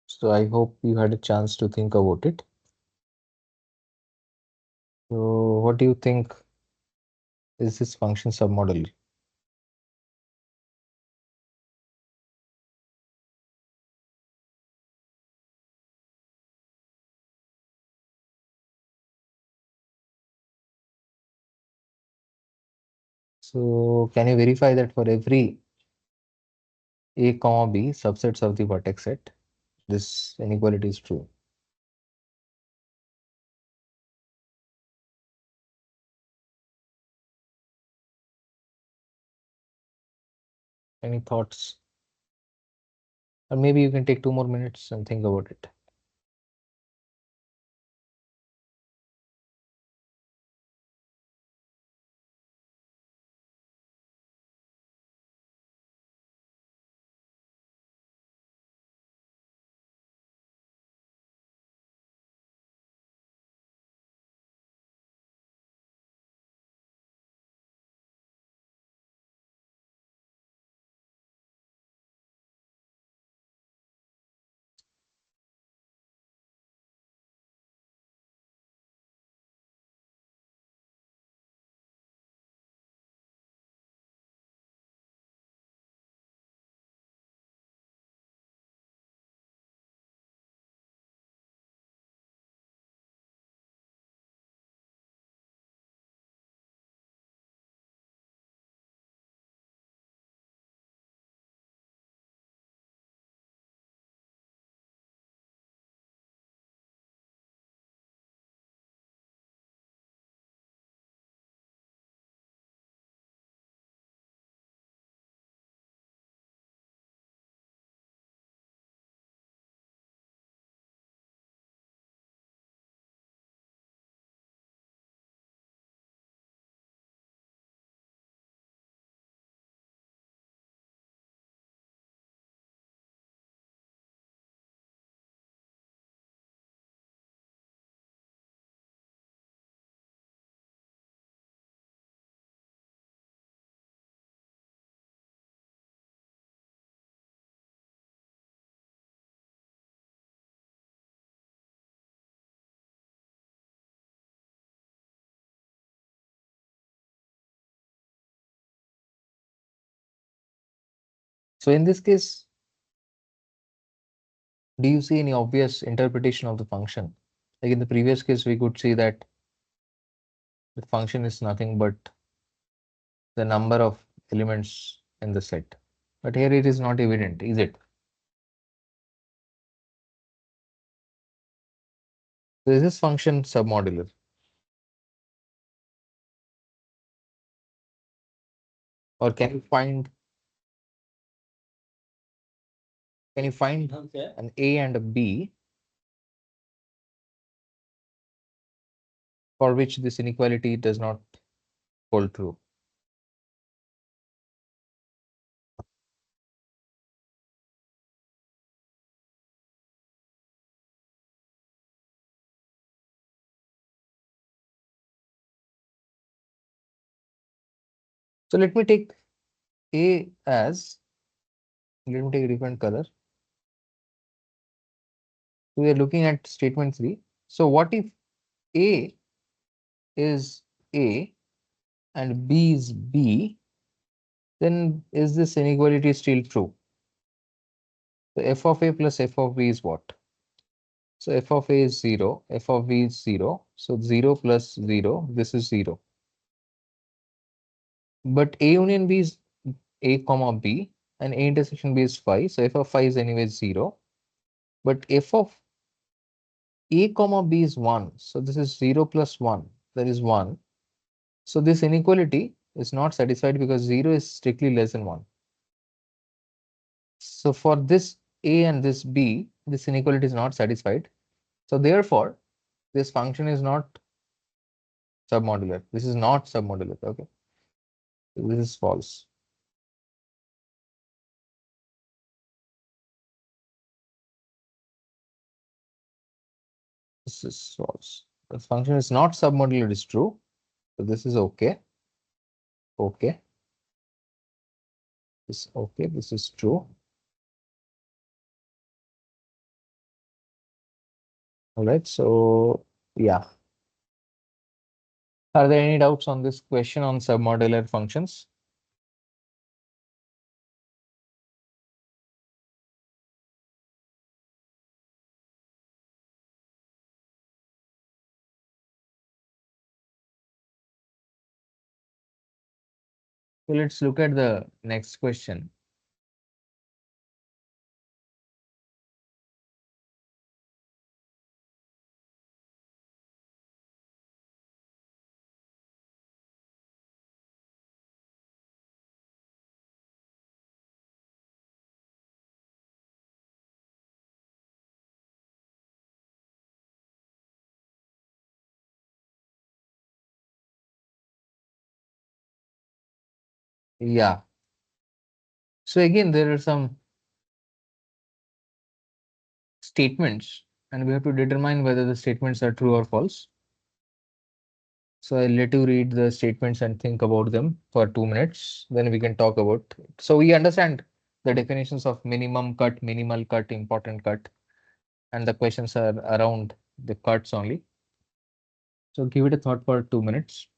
So I hope you had a chance to think about it. So what do you think is this function submodel? So can you verify that for every a comma b subsets of the vertex set, this inequality is true? Any thoughts? Or maybe you can take 2 more minutes and think about it. So in this case, do you see any obvious interpretation of the function? Like in the previous case, we could see that the function is nothing but the number of elements in the set. But here it is not evident, is it? So is this function submodular? Or can you find an A and a B for which this inequality does not hold true? So let me take A as, let me take a different color. So we are looking at statement 3. So what if A is A and B is B, then is this inequality still true? So f of A plus f of B is what? So f of A is 0, f of B is 0. So 0 plus 0, this is 0. But A union B is A comma B and A intersection B is phi. So f of phi is anyway 0. But f of A comma B is 1. So this is 0 plus 1. That is 1. So this inequality is not satisfied because 0 is strictly less than 1. So for this A and this B, this inequality is not satisfied. So therefore, this function is not submodular. This is not submodular. Okay. This is false. This is false. The function is not submodular, it is true. So this is okay. Okay. This okay. This is true. All right. So yeah. Are there any doubts on this question on submodular functions? So let's look at the next question. Yeah. So again, there are some statements and we have to determine whether the statements are true or false. So I'll let you read the statements and think about them for 2 minutes. Then we can talk about. So we understand the definitions of minimum cut, minimal cut, important cut, and the questions are around the cuts only. So give it a thought for 2 minutes.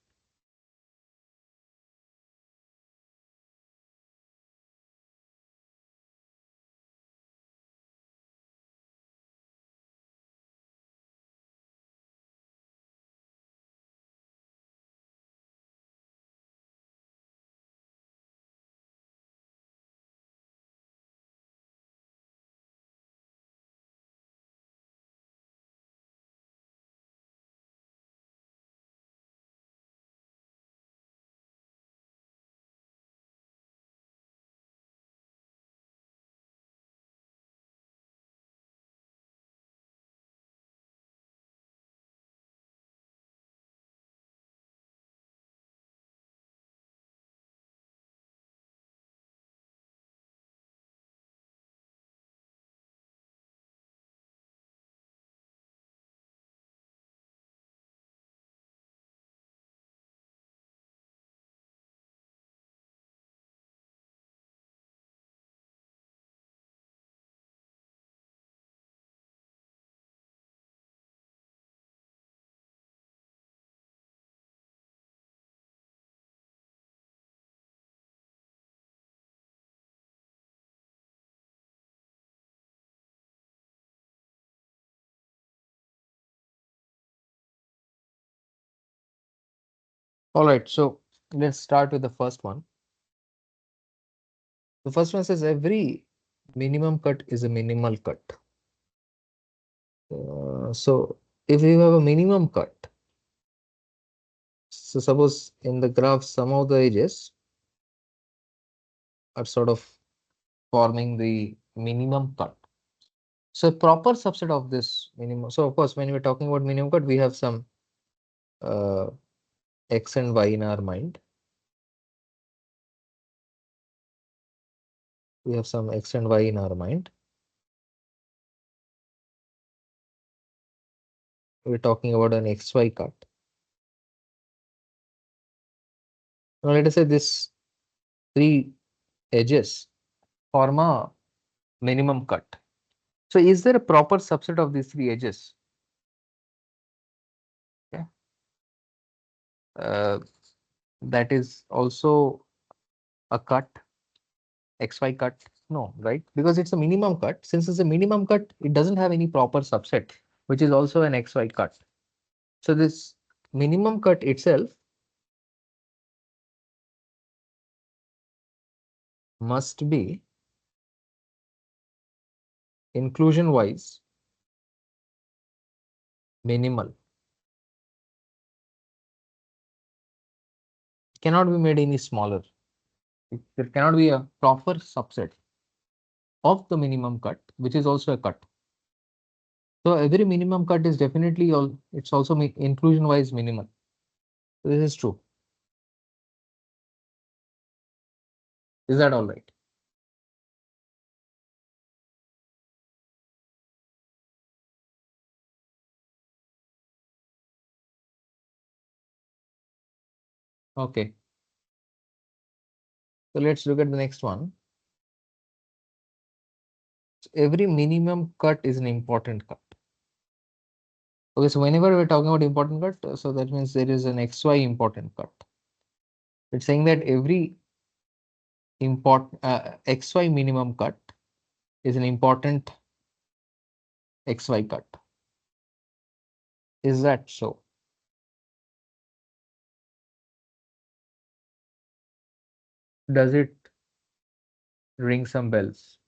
All right, so let's start with the first one. The first one says every minimum cut is a minimal cut. So if you have a minimum cut, so suppose in the graph some of the edges are sort of forming the minimum cut. So a proper subset of this minimum. So of course, when we're talking about minimum cut, we have some uh, x and y in our mind. We have some x and y in our mind. We're talking about an xy cut. Now let us say this three edges form a minimum cut. So is there a proper subset of these three edges? Okay. Uh, that is also a cut, xy cut? No, right? Because it's a minimum cut. Since it's a minimum cut, it doesn't have any proper subset, which is also an xy cut. So this minimum cut itself must be inclusion wise minimal. It cannot be made any smaller. There cannot be a proper subset of the minimum cut, which is also a cut. So every minimum cut is definitely all. It's also inclusion wise minimal. So this is true. Is that all right? Okay. So let's look at the next one. So every minimum cut is an important cut. Okay, so whenever we're talking about important cut, so that means there is an XY important cut. It's saying that every XY minimum cut is an important XY cut. Is that so? Does it ring some bells?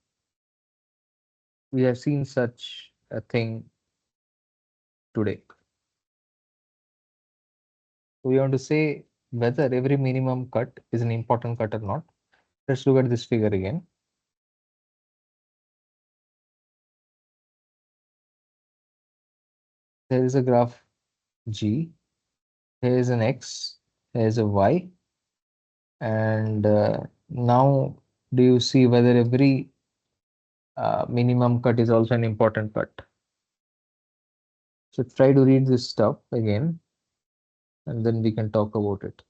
We have seen such a thing today. We want to say whether every minimum cut is an important cut or not. Let's look at this figure again. There is a graph G. Here is an X. Here is a Y. And now do you see whether every minimum cut is also an important cut? So try to read this stuff again, and then we can talk about it.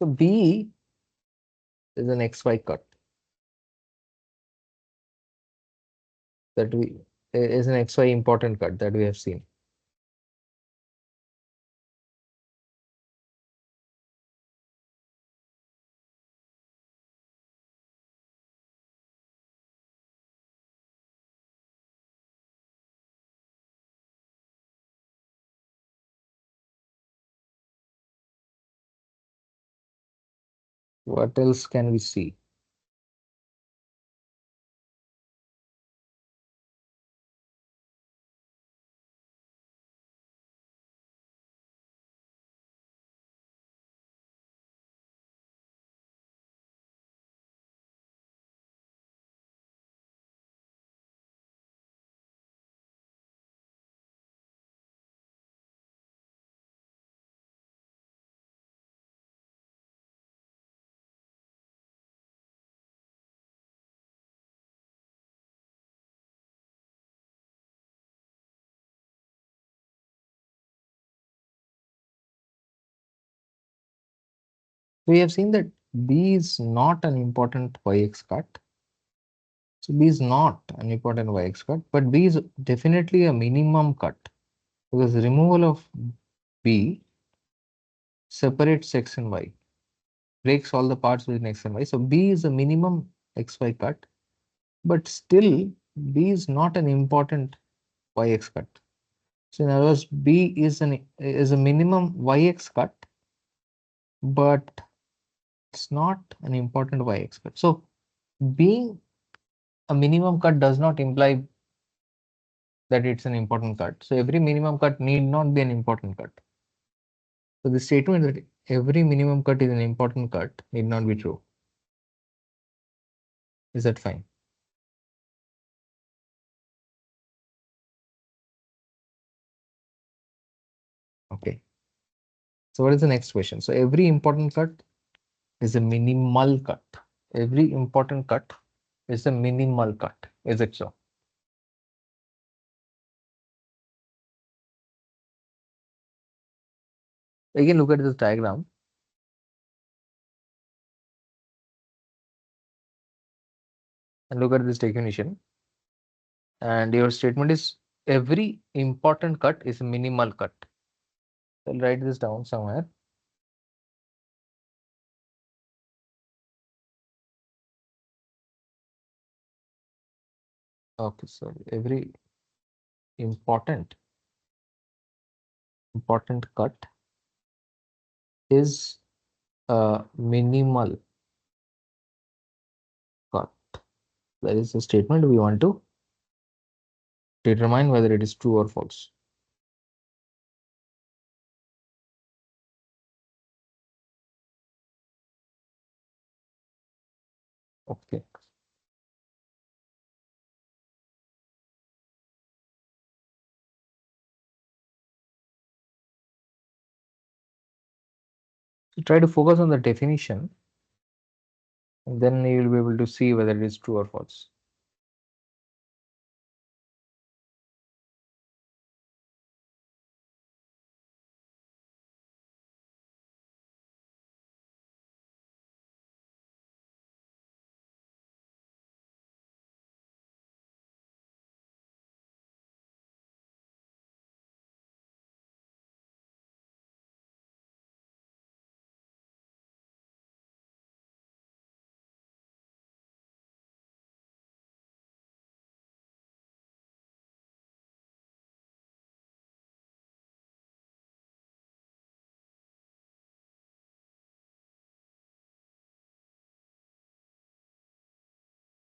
So B is an XY cut that we is an XY important cut that we have seen. What else can we see? We have seen that B is not an important yx cut. So B is not an important yx cut, but B is definitely a minimum cut because removal of B separates x and y, breaks all the parts within x and y. So B is a minimum xy cut, but still B is not an important yx cut. So in other words, B is a minimum yx cut, but it's not an important yx cut. So being a minimum cut does not imply that it's an important cut. So every minimum cut need not be an important cut. So the statement that every minimum cut is an important cut need not be true. Is that fine? Okay. So what is the next question? So every important cut is a minimal cut. Every important cut is a minimal cut. Is it so? Again, look at this diagram and look at this definition. And your statement is every important cut is a minimal cut. I'll write this down somewhere. Okay, so every important cut is a minimal cut. That is the statement we want to determine whether it is true or false. Okay. So try to focus on the definition, and then you will be able to see whether it is true or false.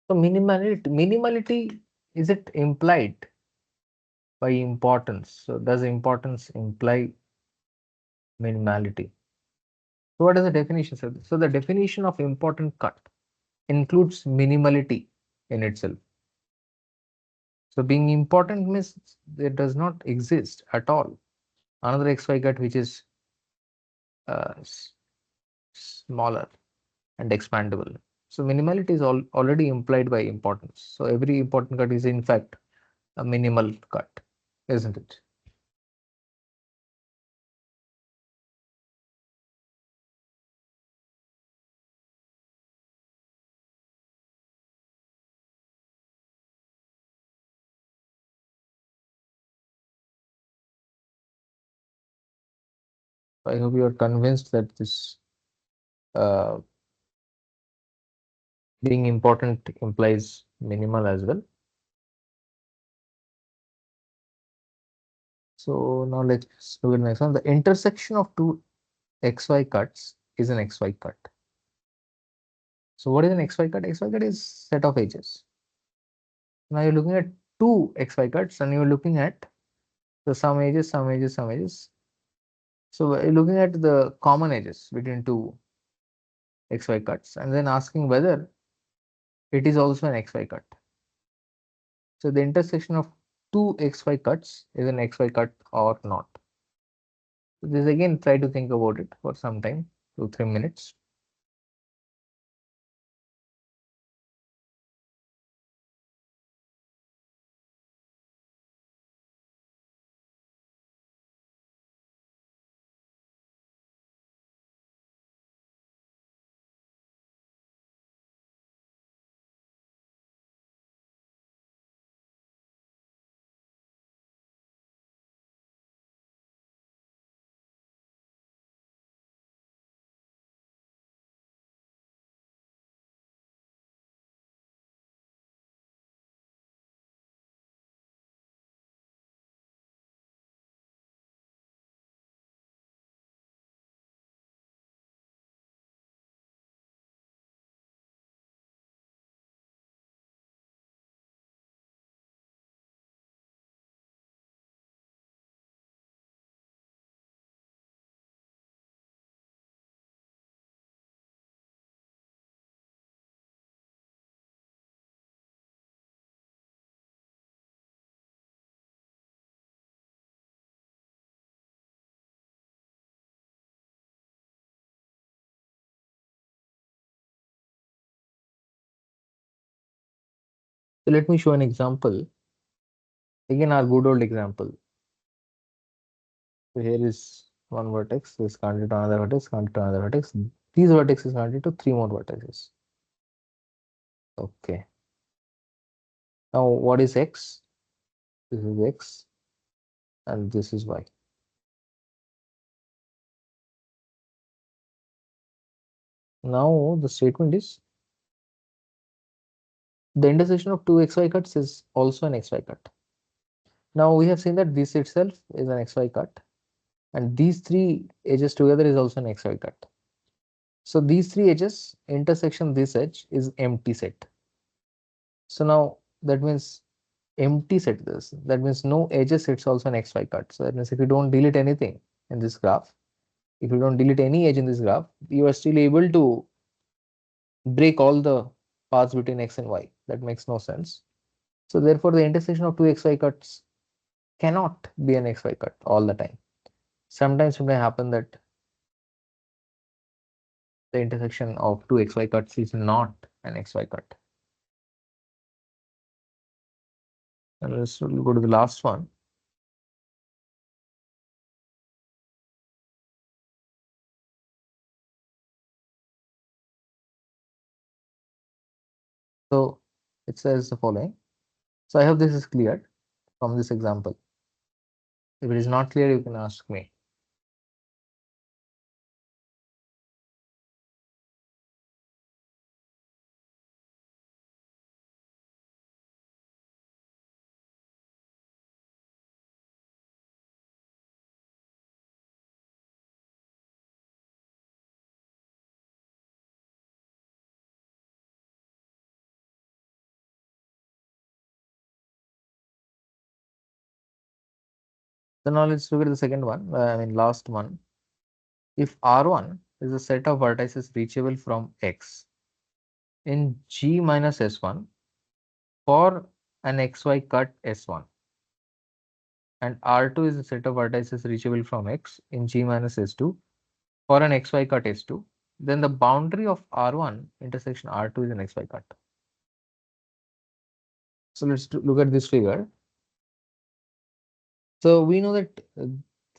So minimality is it implied by importance? So does importance imply minimality? So what is the definition? So the definition of important cut includes minimality in itself. So being important means there does not exist at all another xy cut which is uh, smaller and expandable. So minimality is already implied by importance. So every important cut is in fact a minimal cut, isn't it? So I hope you are convinced that this uh, being important implies minimal as well. So now let's look at the next one. The intersection of two xy cuts is an xy cut. So what is an xy cut? Xy cut is set of edges. Now you're looking at two xy cuts and you're looking at the sum edges, sum edges, sum edges. So we're looking at the common edges between two xy cuts and then asking whether it is also an xy cut. So the intersection of two xy cuts is an xy cut or not. So this again, try to think about it for some time, 2-3 minutes. So let me show an example. Again, our good old example. So here is one vertex, this connected to another vertex, connected to another vertex. These vertices connected to three more vertices. Okay. Now what is x? This is x and this is y. Now the statement is the intersection of two xy cuts is also an xy cut. Now we have seen that this itself is an xy cut and these three edges together is also an xy cut. So these three edges intersection this edge is empty set. So now that means empty set this. That means no edges, it's also an xy cut. So that means if you don't delete anything in this graph, if you don't delete any edge in this graph, you are still able to break all the paths between x and y. That makes no sense. So therefore, the intersection of two xy cuts cannot be an xy cut all the time. Sometimes it may happen that the intersection of two xy cuts is not an xy cut. And let's go to the last one. So it says the following. So I hope this is clear from this example. If it is not clear, you can ask me. So now let's look at the second one, last one. If R1 is a set of vertices reachable from X in G minus S1 for an XY cut S1, and R2 is a set of vertices reachable from X in G minus S2 for an XY cut S2, then the boundary of R1 intersection R2 is an XY cut. So let's look at this figure. So we know that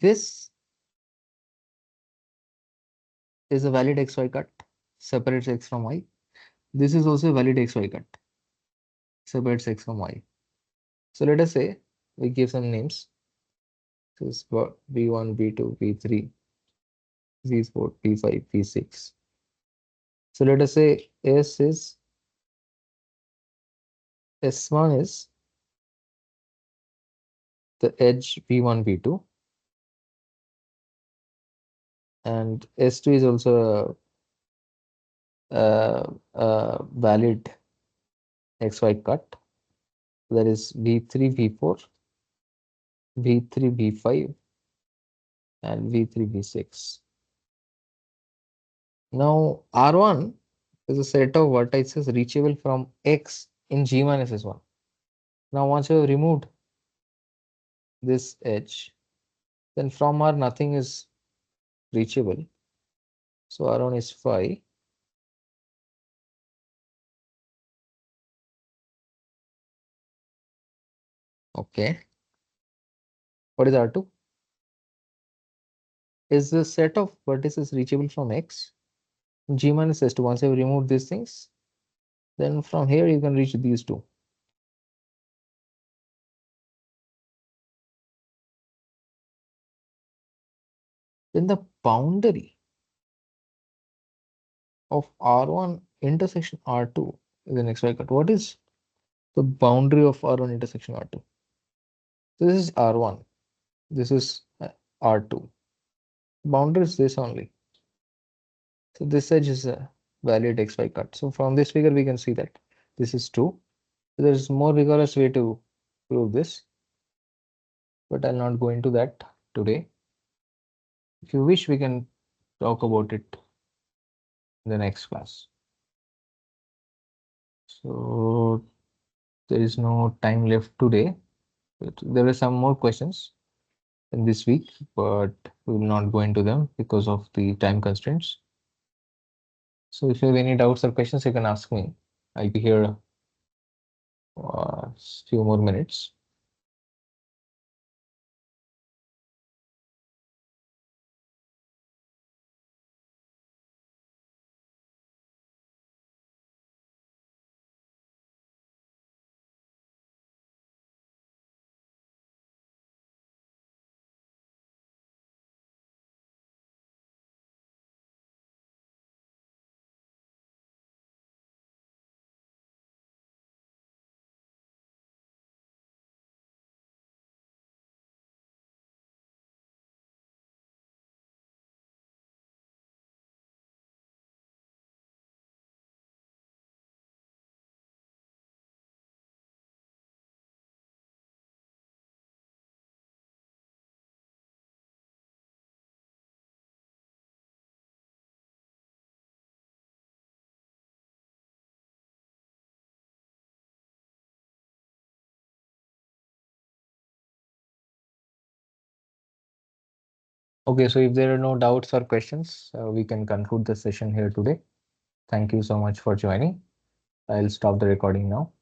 this is a valid XY cut, separates X from Y. This is also a valid XY cut, separates X from Y. So let us say we give some names. This is B1, B2, B3, B4, B5, B6. So let us say S1 is the edge B1, B2, and S2 is also a valid XY cut. That is V3, V4, V3, V5, and V3, V6. Now R1 is a set of vertices reachable from X in G minus S1. Now once you have removed this edge, then from R nothing is reachable. So R1 is 5. Okay. What is R2? Is the set of vertices reachable from X, G minus S2. Once you have removed these things, then from here you can reach these two. Then the boundary of R1 intersection R2 is an XY cut. What is the boundary of R1 intersection R2? So this is R1. This is R2. Boundary is this only. So this edge is a valid XY cut. So from this figure, we can see that this is true. So there is more rigorous way to prove this, but I'll not go into that today. If you wish, we can talk about it in the next class. So there is no time left today. There are some more questions in this week, but we will not go into them because of the time constraints. So if you have any doubts or questions, you can ask me. I'll be here few more minutes. Okay, so if there are no doubts or questions, we can conclude the session here today. Thank you so much for joining. I'll stop the recording now.